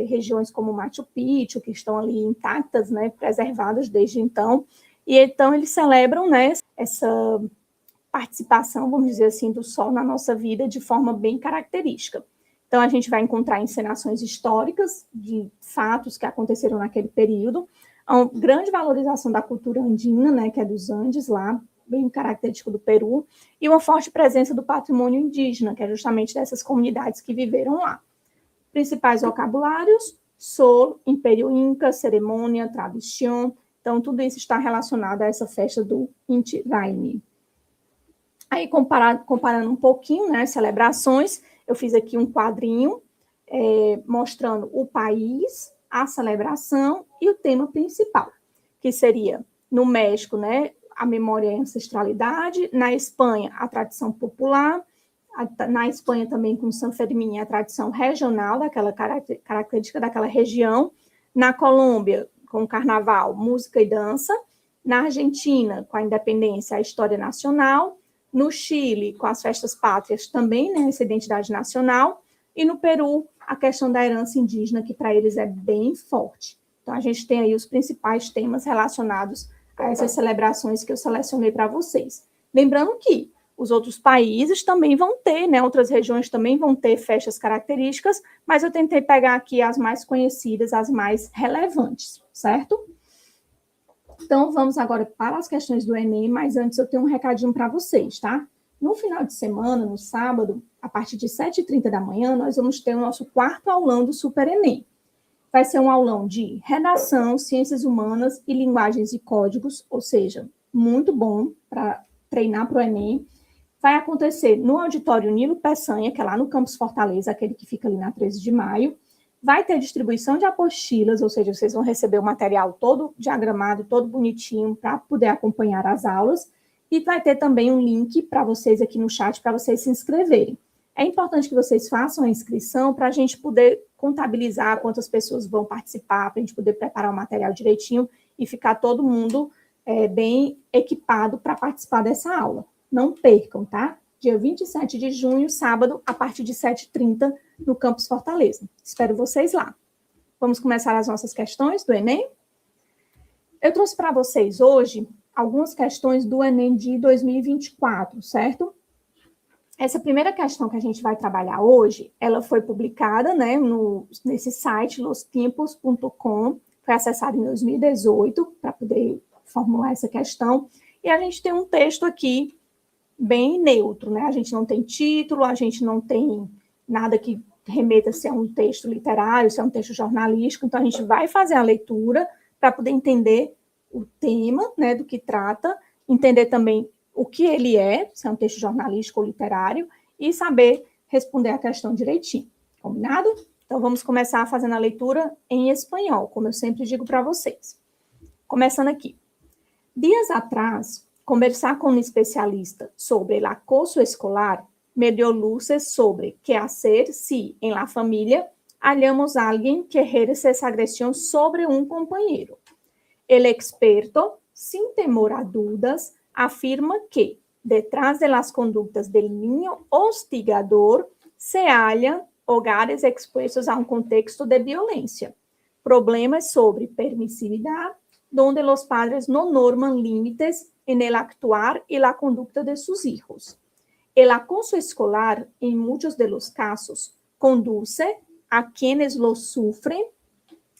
regiões como Machu Picchu, que estão ali intactas, né, preservadas desde então, e então eles celebram, né, essa participação, vamos dizer assim, do sol na nossa vida de forma bem característica. Então, a gente vai encontrar encenações históricas de fatos que aconteceram naquele período, uma grande valorização da cultura andina, né, que é dos Andes lá, bem característico do Peru, e uma forte presença do patrimônio indígena, que é justamente dessas comunidades que viveram lá. Principais vocabulários: sol, Império Inca, cerimônia, tradição. Então, tudo isso está relacionado a essa festa do Inti Raymi. Aí, comparando um pouquinho, né, as celebrações, eu fiz aqui um quadrinho mostrando o país, a celebração e o tema principal, que seria, no México, né, a memória e a ancestralidade, na Espanha, a tradição popular, na Espanha também com San Fermín, a tradição regional, daquela característica daquela região, na Colômbia, com o carnaval, música e dança, na Argentina, com a independência, a história nacional, no Chile, com as festas pátrias também, né, essa identidade nacional, e no Peru, a questão da herança indígena, que para eles é bem forte. Então, a gente tem aí os principais temas relacionados a essas celebrações que eu selecionei para vocês. Lembrando que os outros países também vão ter, né, outras regiões também vão ter festas características, mas eu tentei pegar aqui as mais conhecidas, as mais relevantes, certo? Então, vamos agora para as questões do Enem, mas antes eu tenho um recadinho para vocês, tá? No final de semana, no sábado, a partir de 7h30 da manhã, nós vamos ter o nosso quarto aulão do Super Enem. Vai ser um aulão de redação, ciências humanas e linguagens e códigos, ou seja, muito bom para treinar para o Enem. Vai acontecer no auditório Nilo Peçanha, que é lá no Campus Fortaleza, aquele que fica ali na 13 de maio. Vai ter distribuição de apostilas, ou seja, vocês vão receber o material todo diagramado, todo bonitinho, para poder acompanhar as aulas. E vai ter também um link para vocês aqui no chat, para vocês se inscreverem. É importante que vocês façam a inscrição para a gente poder contabilizar quantas pessoas vão participar, para a gente poder preparar o material direitinho e ficar todo mundo bem equipado para participar dessa aula. Não percam, tá? Dia 27 de junho, sábado, a partir de 7h30, no Campus Fortaleza. Espero vocês lá. Vamos começar as nossas questões do Enem? Eu trouxe para vocês hoje algumas questões do Enem de 2024, certo? Essa primeira questão que a gente vai trabalhar hoje, ela foi publicada, né, nesse site, lostempos.com, foi acessada em 2018, para poder formular essa questão, e a gente tem um texto aqui bem neutro, né? A gente não tem título, a gente não tem nada que remeta se é um texto literário, se é um texto jornalístico, então a gente vai fazer a leitura para poder entender o tema, né, do que trata, entender também o que ele é, se é um texto jornalístico ou literário, e saber responder a questão direitinho. Combinado? Então, vamos começar fazendo a leitura em espanhol, como eu sempre digo para vocês. Começando aqui. Dias atrás, conversar com um especialista sobre el acoso escolar me dio luces sobre qué hacer si, en la familia, hallamos a alguien que ejerce esa agresión sobre un compañero. El experto, sin temor a dudas, afirma que detrás de las conductas del niño hostigador se hallan hogares expuestos a un contexto de violencia, problemas sobre permisividad, donde los padres no norman límites en el actuar y la conducta de sus hijos. El acoso escolar, en muchos de los casos, conduce a quienes lo sufren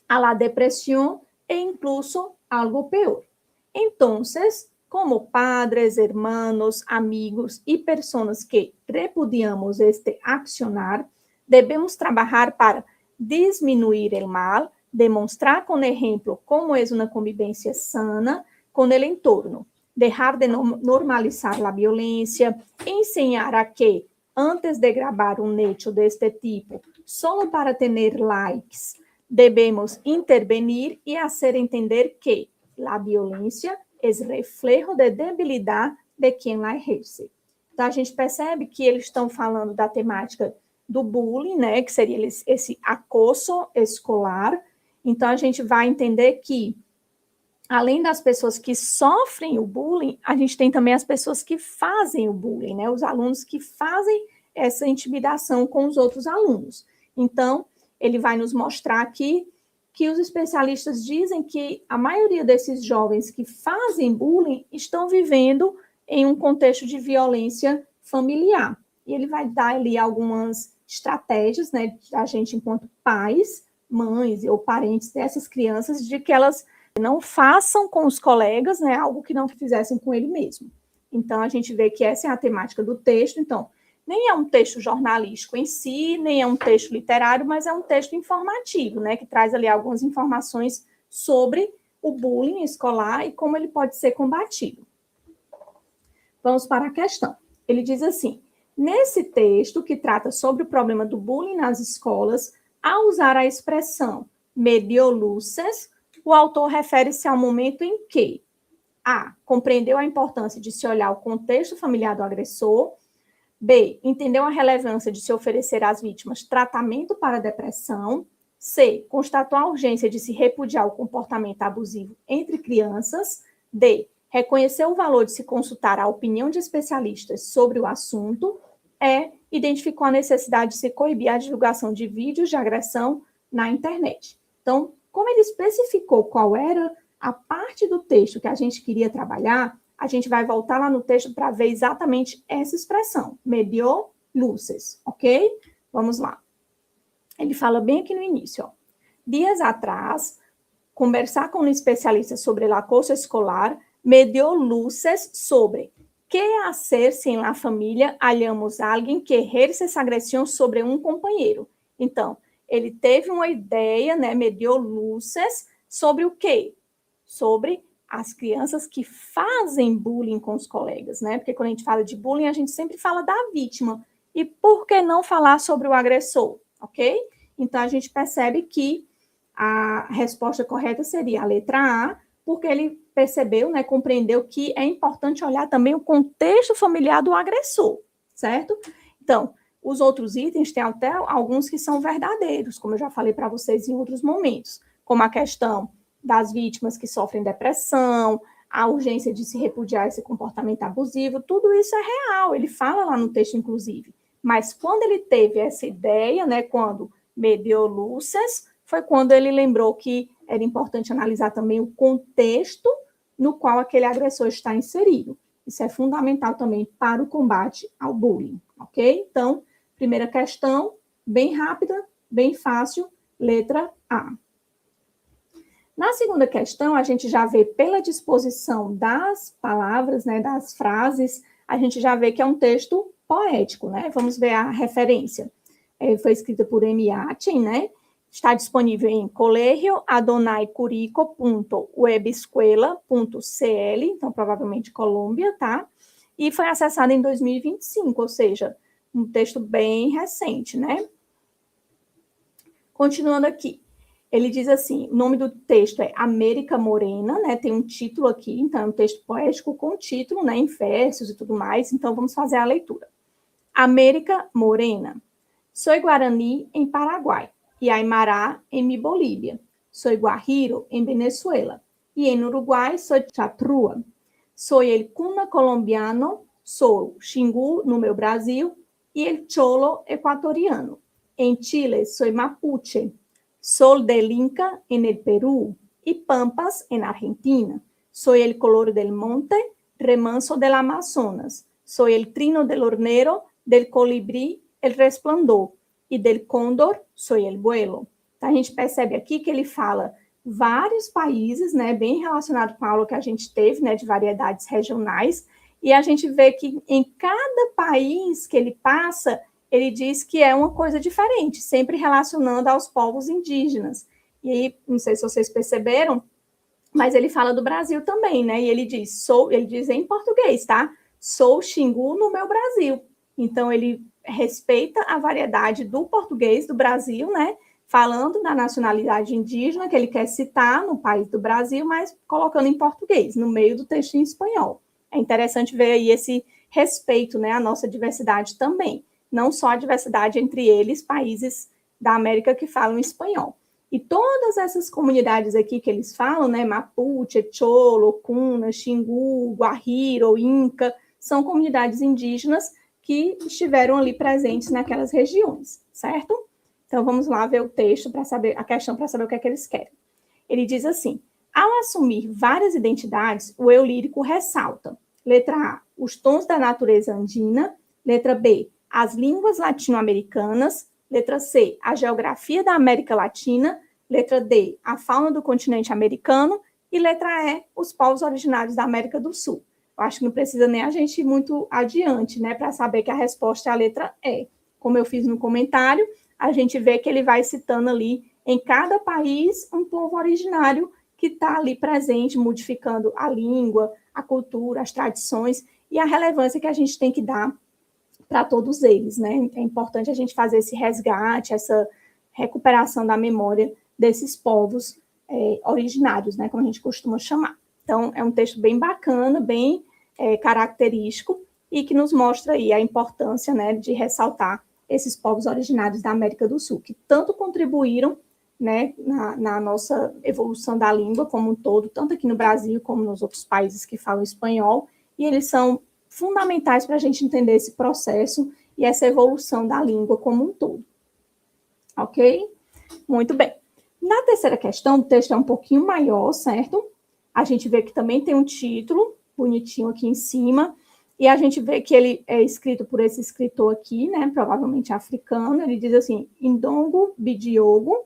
a la depresión e incluso algo peor. Entonces, como padres, hermanos, amigos y personas que repudiamos este accionar, debemos trabajar para disminuir el mal, demonstrar con ejemplo cómo es una convivencia sana con el entorno, dejar de normalizar la violencia, enseñar a que antes de grabar un hecho de este tipo, solo para tener likes, debemos intervenir y hacer entender que la violencia es reflejo de debilidad de quem la exerce. Então, a gente percebe que eles estão falando da temática do bullying, né, que seria esse acoso escolar. Então, a gente vai entender que, além das pessoas que sofrem o bullying, a gente tem também as pessoas que fazem o bullying, né, os alunos que fazem essa intimidação com os outros alunos. Então, ele vai nos mostrar aqui que os especialistas dizem que a maioria desses jovens que fazem bullying estão vivendo em um contexto de violência familiar. E ele vai dar ali algumas estratégias, né, da gente enquanto pais, mães ou parentes dessas crianças, de que elas não façam com os colegas, né, algo que não fizessem com ele mesmo. Então, a gente vê que essa é a temática do texto. Então, nem é um texto jornalístico em si, nem é um texto literário, mas é um texto informativo, né, que traz ali algumas informações sobre o bullying escolar e como ele pode ser combatido. Vamos para a questão. Ele diz assim: nesse texto que trata sobre o problema do bullying nas escolas, ao usar a expressão mediu luces, o autor refere-se ao momento em que A. Compreendeu a importância de se olhar o contexto familiar do agressor, B. Entendeu a relevância de se oferecer às vítimas tratamento para a depressão, C. Constatou a urgência de se repudiar o comportamento abusivo entre crianças, D. Reconheceu o valor de se consultar a opinião de especialistas sobre o assunto, E. Identificou a necessidade de se coibir a divulgação de vídeos de agressão na internet. Então, como ele especificou qual era a parte do texto que a gente queria trabalhar, a gente vai voltar lá no texto para ver exatamente essa expressão, mediu luces, ok? Vamos lá. Ele fala bem aqui no início, ó. Dias atrás, conversar com um especialista sobre el acoso escolar me dio luces sobre que hacer se en la familia hallamos alguém que ejerce essa agressão sobre um companheiro. Então, ele teve uma ideia, né, me dio luces sobre o quê? Sobre as crianças que fazem bullying com os colegas, né? Porque quando a gente fala de bullying, a gente sempre fala da vítima. E por que não falar sobre o agressor, ok? Então, a gente percebe que a resposta correta seria a letra A, porque ele percebeu, né, compreendeu que é importante olhar também o contexto familiar do agressor, certo? Então, os outros itens tem até alguns que são verdadeiros, como eu já falei para vocês em outros momentos, como a questão das vítimas que sofrem depressão, a urgência de se repudiar esse comportamento abusivo, tudo isso é real, ele fala lá no texto, inclusive. Mas quando ele teve essa ideia, né, quando mediu luces, foi quando ele lembrou que era importante analisar também o contexto no qual aquele agressor está inserido. Isso é fundamental também para o combate ao bullying, ok? Então, primeira questão, bem rápida, bem fácil, letra A. Na segunda questão, a gente já vê pela disposição das palavras, né, das frases, a gente já vê que é um texto poético, né? Vamos ver a referência. Foi escrita por M. Achen, né? Está disponível em colegioadonaicurico.webescuela.cl, então provavelmente Colômbia, tá? E foi acessado em 2025, ou seja, um texto bem recente, né? Continuando aqui. Ele diz assim, o nome do texto é América Morena, né? Tem um título aqui, então é um texto poético com título, né? Em versos e tudo mais, então vamos fazer a leitura. América Morena. Soy guaraní em Paraguai e Aymara em mi Bolívia. Soy guajiro em Venezuela e em Uruguai soy chatrua. Soy el cuna colombiano, sou xingu no meu Brasil e el cholo equatoriano. Em Chile soy mapuche. Sol del Inca en el Perú y Pampas en Argentina. Soy el color del monte, remanso del Amazonas. Soy el trino del hornero, del colibrí, el resplandor. E del cóndor, soy el vuelo. Então, a gente percebe aqui que ele fala vários países, né, bem relacionado com a aula que a gente teve, né, de variedades regionais, e a gente vê que em cada país que ele passa, ele diz que é uma coisa diferente, sempre relacionando aos povos indígenas. E aí, não sei se vocês perceberam, mas ele fala do Brasil também, né? E ele diz em português, tá? Sou Xingu no meu Brasil. Então, ele respeita a variedade do português do Brasil, né? Falando da nacionalidade indígena que ele quer citar no país do Brasil, mas colocando em português, no meio do texto em espanhol. É interessante ver aí esse respeito, né, à nossa diversidade também. Não só a diversidade entre eles, países da América que falam espanhol. E todas essas comunidades aqui que eles falam, né, Mapuche, Cholo, Cuna, Xingu, Guajiro, Inca, são comunidades indígenas que estiveram ali presentes naquelas regiões, certo? Então, vamos lá ver o texto para saber, a questão para saber o que é que eles querem. Ele diz assim: ao assumir várias identidades, o eu lírico ressalta, letra A, os tons da natureza andina, letra B, as línguas latino-americanas, letra C, a geografia da América Latina, letra D, a fauna do continente americano, e letra E, os povos originários da América do Sul. Eu acho que não precisa nem a gente ir muito adiante, né, para saber que a resposta é a letra E. Como eu fiz no comentário, a gente vê que ele vai citando ali, em cada país, um povo originário que está ali presente, modificando a língua, a cultura, as tradições e a relevância que a gente tem que dar para todos eles, né? É importante a gente fazer esse resgate, essa recuperação da memória desses povos originários, né? Como a gente costuma chamar. Então, é um texto bem bacana, bem característico e que nos mostra aí a importância, né, de ressaltar esses povos originários da América do Sul, que tanto contribuíram, né, na nossa evolução da língua como um todo, tanto aqui no Brasil como nos outros países que falam espanhol, e eles são fundamentais para a gente entender esse processo e essa evolução da língua como um todo. Ok? Muito bem. Na terceira questão, o texto é um pouquinho maior, certo? A gente vê que também tem um título bonitinho aqui em cima, e a gente vê que ele é escrito por esse escritor aqui, né, provavelmente africano. Ele diz assim, Ndongo Bidiogo,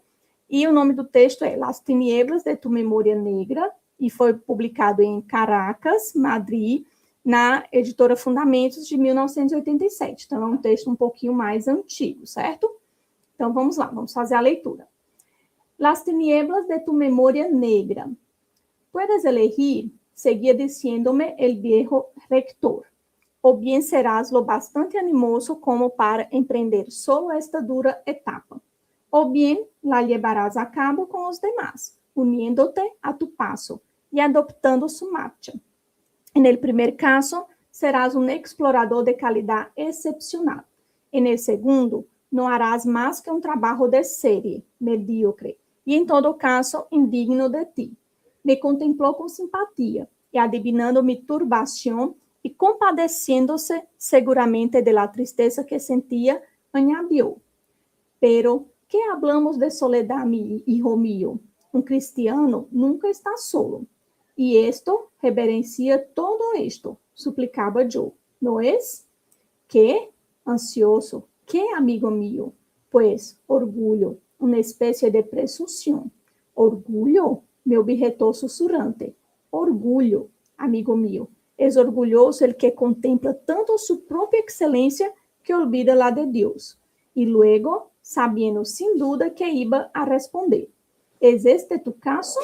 e o nome do texto é Las Tinieblas de tu Memória Negra, e foi publicado em Caracas, Madrid, na editora Fundamentos, de 1987. Então, é um texto um pouquinho mais antigo, certo? Então, vamos lá, vamos fazer a leitura. Las Tinieblas de tu Memória Negra. Puedes elegir, seguía diciéndome el viejo rector. O bien serás lo bastante animoso como para emprender solo esta dura etapa, o bien la llevarás a cabo con los demás, uniéndote a tu paso y adoptando su marcha. En el primer caso, serás un explorador de calidad excepcional. En el segundo, no harás más que un trabajo de serie, mediocre, y en todo caso, indigno de ti. Me contempló con simpatía, y adivinando mi turbación, y compadeciéndose seguramente de la tristeza que sentía, añadió, pero, ¿qué hablamos de soledad, mi hijo mío? Un cristiano nunca está solo. Y esto reverencia todo esto, suplicaba yo, ¿no es? ¿Qué? Ansioso. ¿Qué, amigo mío? Pues, orgullo, una especie de presunción. ¿Orgullo? Me objetó susurrante. Orgullo, amigo mío. Es orgulloso el que contempla tanto su propia excelencia que olvida la de Dios. Y luego, sabiendo sin duda que iba a responder. ¿Es este tu caso?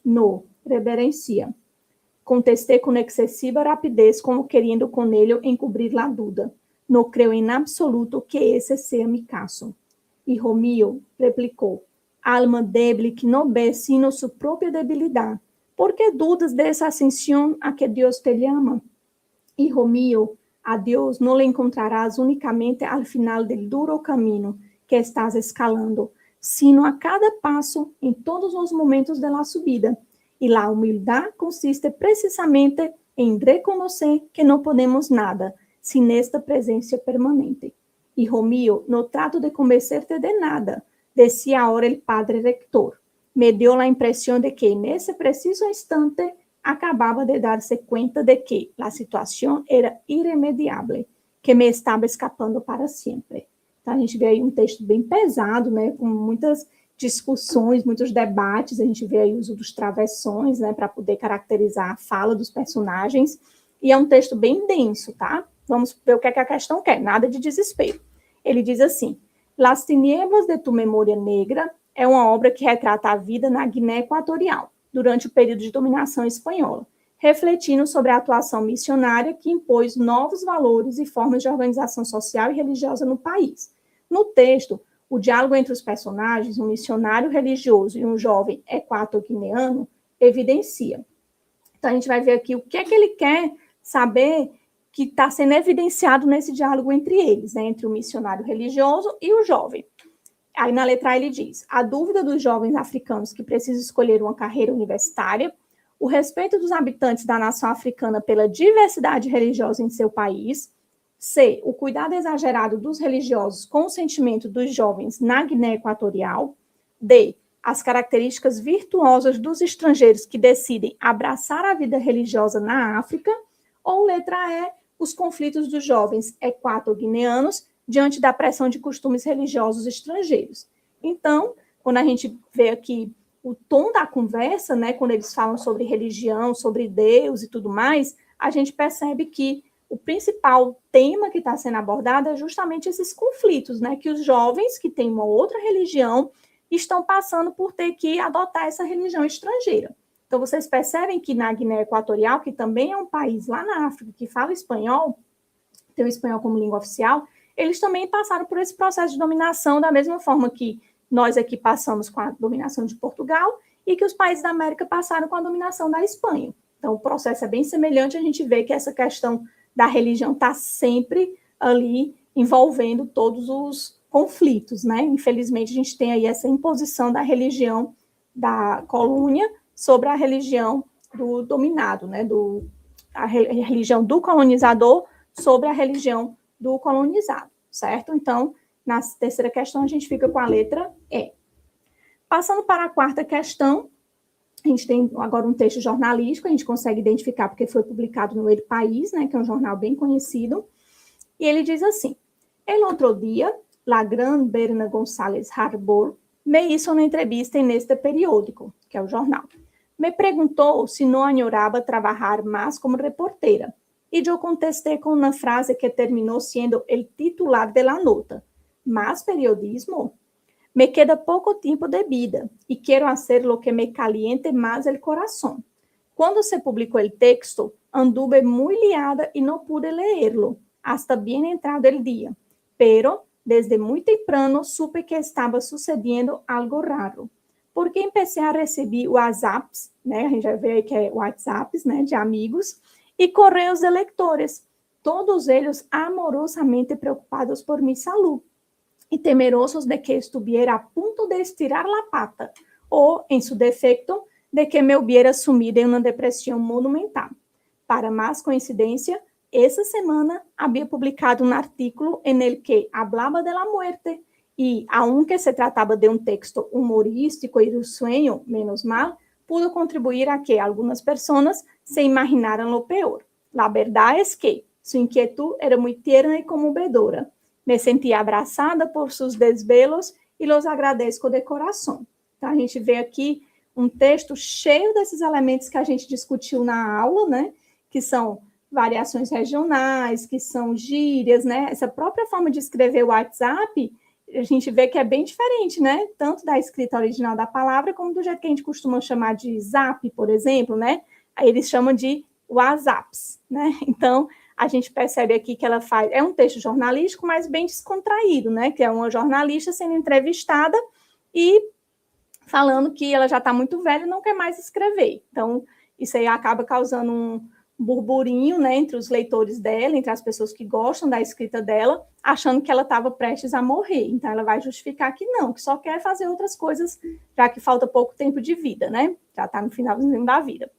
No, reverencia. Contesté con excesiva rapidez, como queriendo con ello encubrir la duda. No creo en absoluto que ese sea mi caso. Hijo mío, replicó, alma débil que no ve sino su propia debilidad. ¿Por qué dudas de esa ascensión a que Dios te llama? Hijo mío, a Dios no le encontrarás únicamente al final del duro camino que estás escalando, sino a cada paso en todos los momentos de la subida. Y la humildad consiste precisamente en reconocer que no podemos nada sin esta presencia permanente. Hijo mío, no trato de convencerte de nada, decía ahora el padre rector. Me dio la impresión de que en ese preciso instante acababa de darse cuenta de que la situación era irremediable, que me estava escapando para sempre. Então, a gente vê aí um texto bem pesado, né, com muitas discussões, muitos debates, a gente vê aí o uso dos travessões, né, para poder caracterizar a fala dos personagens, e é um texto bem denso, tá? Vamos ver o que é que a questão quer, nada de desespero. Ele diz assim: Las Tinieblas de tu Memória Negra é uma obra que retrata a vida na Guiné Equatorial, durante o período de dominação espanhola, refletindo sobre a atuação missionária que impôs novos valores e formas de organização social e religiosa no país. No texto, o diálogo entre os personagens, um missionário religioso e um jovem equato-guineano, evidencia. Então, a gente vai ver aqui o que é que ele quer saber que está sendo evidenciado nesse diálogo entre eles, né, entre o missionário religioso e o jovem. Aí, na letra A, ele diz: a dúvida dos jovens africanos que precisam escolher uma carreira universitária, o respeito dos habitantes da nação africana pela diversidade religiosa em seu país. C, o cuidado exagerado dos religiosos com o sentimento dos jovens na Guiné Equatorial. D, as características virtuosas dos estrangeiros que decidem abraçar a vida religiosa na África. Ou letra E, os conflitos dos jovens equato-guineanos diante da pressão de costumes religiosos estrangeiros. Então, quando a gente vê aqui o tom da conversa, né, quando eles falam sobre religião, sobre Deus e tudo mais, a gente percebe que o principal tema que está sendo abordado é justamente esses conflitos, né, que os jovens que têm uma outra religião estão passando por ter que adotar essa religião estrangeira. Então, vocês percebem que na Guiné Equatorial, que também é um país lá na África que fala espanhol, tem o espanhol como língua oficial, eles também passaram por esse processo de dominação da mesma forma que nós aqui passamos com a dominação de Portugal e que os países da América passaram com a dominação da Espanha. Então, o processo é bem semelhante, a gente vê que essa questão da religião está sempre ali envolvendo todos os conflitos, né? Infelizmente, a gente tem aí essa imposição da religião da colônia sobre a religião do dominado, né? A religião do colonizador sobre a religião do colonizado, certo? Então, na terceira questão, a gente fica com a letra E. Passando para a quarta questão, a gente tem agora um texto jornalístico, a gente consegue identificar porque foi publicado no El País, né, que é um jornal bem conhecido, e ele diz assim: El outro dia, la gran Berna González Harbour me hizo una entrevista en este periódico, que é o jornal. Me perguntou se não añoraba trabalhar mais como reportera, e eu contestei com uma frase que terminou sendo el titular de la nota: ¿más periodismo? Me queda pouco tempo de vida e quero hacer lo que me caliente más el corazón. Quando se publicou el texto, anduve muy liada y no pude leerlo, hasta bien entrado el día. Pero, desde muy temprano, supe que estaba sucediendo algo raro. Porque empecé a receber WhatsApps, né? A gente já vê aí que é WhatsApps, né? De amigos, e correios de lectores, todos eles amorosamente preocupados por mi salud y temerosos de que estuviera a punto de estirar la pata o, en su defecto, de que me hubiera sumido en una depresión monumental. Para más coincidencia, esa semana había publicado un artículo en el que hablaba de la muerte y, aunque se trataba de un texto humorístico y risueño, menos mal, pudo contribuir a que algunas personas se imaginaran lo peor. La verdad es que su inquietud era muy tierna y conmovedora. Me senti abraçada por seus desvelos e los agradezco de coração. Então, a gente vê aqui um texto cheio desses elementos que a gente discutiu na aula, né? Que são variações regionais, que são gírias, né? Essa própria forma de escrever o WhatsApp, a gente vê que é bem diferente, né? Tanto da escrita original da palavra, como do jeito que a gente costuma chamar de zap, por exemplo, né? Aí eles chamam de WhatsApps, né? Então, a gente percebe aqui que ela faz, é um texto jornalístico, mas bem descontraído, né? Que é uma jornalista sendo entrevistada e falando que ela já está muito velha e não quer mais escrever. Então, isso aí acaba causando um burburinho, né, entre os leitores dela, entre as pessoas que gostam da escrita dela, achando que ela estava prestes a morrer. Então, ela vai justificar que não, que só quer fazer outras coisas, já que falta pouco tempo de vida, né? Já está no finalzinho da vida.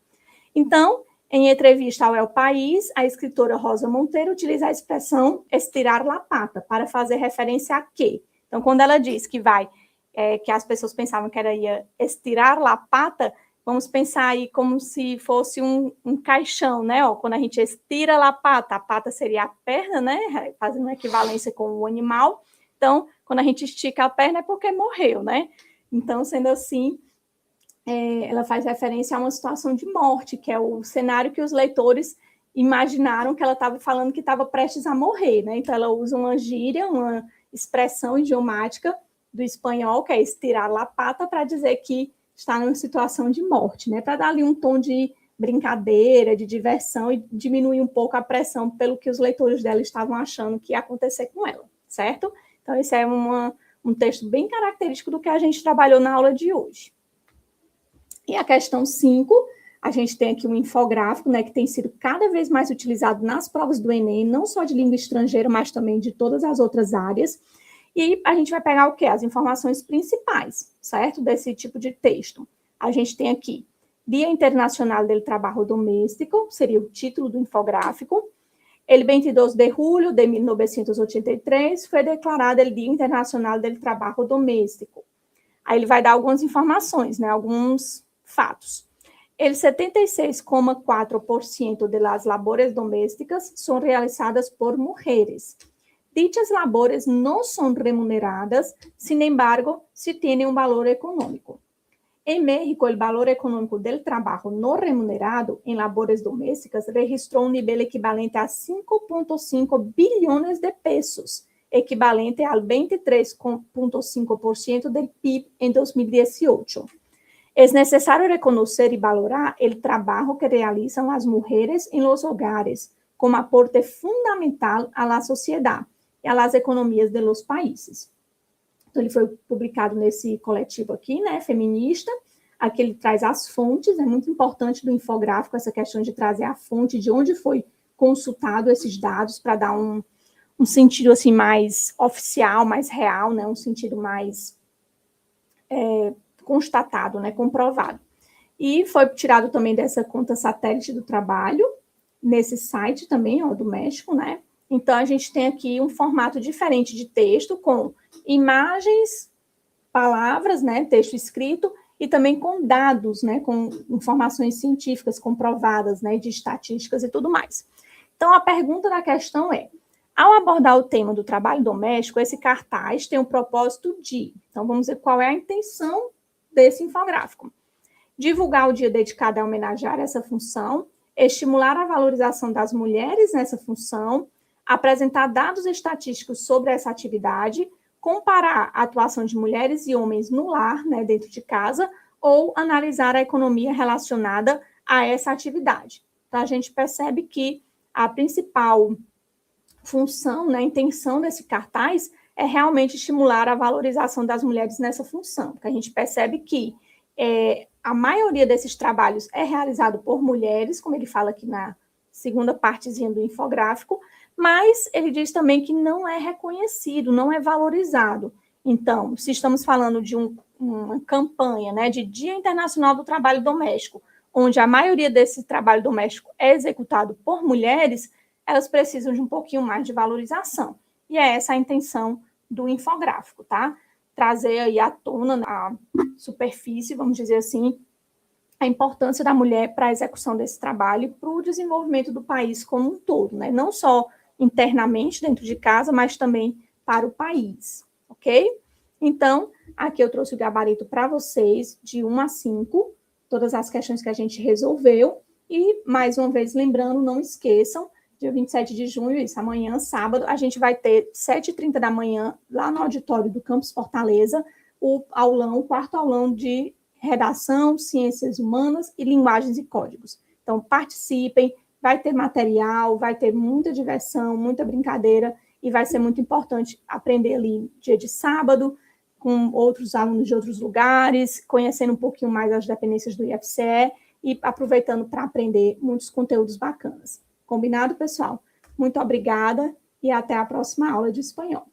Então, em entrevista ao El País, a escritora Rosa Monteiro utiliza a expressão estirar la pata para fazer referência a quê? Então, quando ela diz que que as pessoas pensavam que ela ia estirar la pata, vamos pensar aí como se fosse um caixão, né? Ó, quando a gente estira la pata, a pata seria a perna, né? Fazendo uma equivalência com o animal. Então, quando a gente estica a perna é porque morreu, né? Então, sendo assim, ela faz referência a uma situação de morte, que é o cenário que os leitores imaginaram que ela estava falando que estava prestes a morrer, né? Então, ela usa uma gíria, uma expressão idiomática do espanhol, que é estirar la pata, para dizer que está numa situação de morte, né? Para dar ali um tom de brincadeira, de diversão e diminuir um pouco a pressão pelo que os leitores dela estavam achando que ia acontecer com ela, certo? Então, esse é um texto bem característico do que a gente trabalhou na aula de hoje. E a questão 5, a gente tem aqui um infográfico, né, que tem sido cada vez mais utilizado nas provas do Enem, não só de língua estrangeira, mas também de todas as outras áreas. E a gente vai pegar o quê? As informações principais, certo? Desse tipo de texto. A gente tem aqui Dia Internacional del Trabajo Doméstico, seria o título do infográfico. El 22 de julho de 1983 foi declarado o Dia Internacional del Trabajo Doméstico. Aí ele vai dar algumas informações, né? Alguns fatos. El 76,4% de las labores domésticas são realizadas por mulheres. Dichas labores não são remuneradas, sin embargo, se têm um valor econômico. En México, el valor econômico del trabajo no remunerado en labores domésticas registrou um nível equivalente a 5,5 bilhões de pesos, equivalente al 23,5% del PIB en 2018. Es necesario reconocer y valorar el trabajo que realizan las mujeres en los hogares como aporte fundamental a la sociedad e a las economias de los países. Então, ele foi publicado nesse coletivo aqui, né, feminista. Aqui ele traz as fontes, é muito importante do infográfico essa questão de trazer a fonte, de onde foi consultado esses dados, para dar um sentido assim, mais oficial, mais real, né, um sentido mais constatado, né, comprovado. E foi tirado também dessa conta satélite do trabalho, nesse site também, ó, do México, né? Então, a gente tem aqui um formato diferente de texto, com imagens, palavras, né, texto escrito, e também com dados, né, com informações científicas comprovadas, né, de estatísticas e tudo mais. Então, a pergunta da questão é, ao abordar o tema do trabalho doméstico, esse cartaz tem o propósito de... Então, vamos ver qual é a intenção desse infográfico. Divulgar o dia dedicado a homenagear essa função, estimular a valorização das mulheres nessa função, apresentar dados estatísticos sobre essa atividade, comparar a atuação de mulheres e homens no lar, né, dentro de casa, ou analisar a economia relacionada a essa atividade. Então, a gente percebe que a principal função, né, a intenção desse cartaz é realmente estimular a valorização das mulheres nessa função, porque a gente percebe que a maioria desses trabalhos é realizado por mulheres, como ele fala aqui na segunda partezinha do infográfico, mas ele diz também que não é reconhecido, não é valorizado. Então, se estamos falando de uma campanha, né, de Dia Internacional do Trabalho Doméstico, onde a maioria desse trabalho doméstico é executado por mulheres, elas precisam de um pouquinho mais de valorização. E é essa a intenção do infográfico, tá? Trazer aí à tona, na superfície, vamos dizer assim, a importância da mulher para a execução desse trabalho e para o desenvolvimento do país como um todo, né? Não só internamente dentro de casa, mas também para o país, ok? Então, aqui eu trouxe o gabarito para vocês, de 1 a 5, todas as questões que a gente resolveu, e, mais uma vez, lembrando, não esqueçam, dia 27 de junho, isso, amanhã, sábado, a gente vai ter 7h30 da manhã, lá no auditório do Campus Fortaleza, o quarto aulão de redação, ciências humanas e linguagens e códigos. Então, participem, vai ter material, vai ter muita diversão, muita brincadeira, e vai ser muito importante aprender ali dia de sábado, com outros alunos de outros lugares, conhecendo um pouquinho mais as dependências do IFCE e aproveitando para aprender muitos conteúdos bacanas. Combinado, pessoal? Muito obrigada e até a próxima aula de espanhol.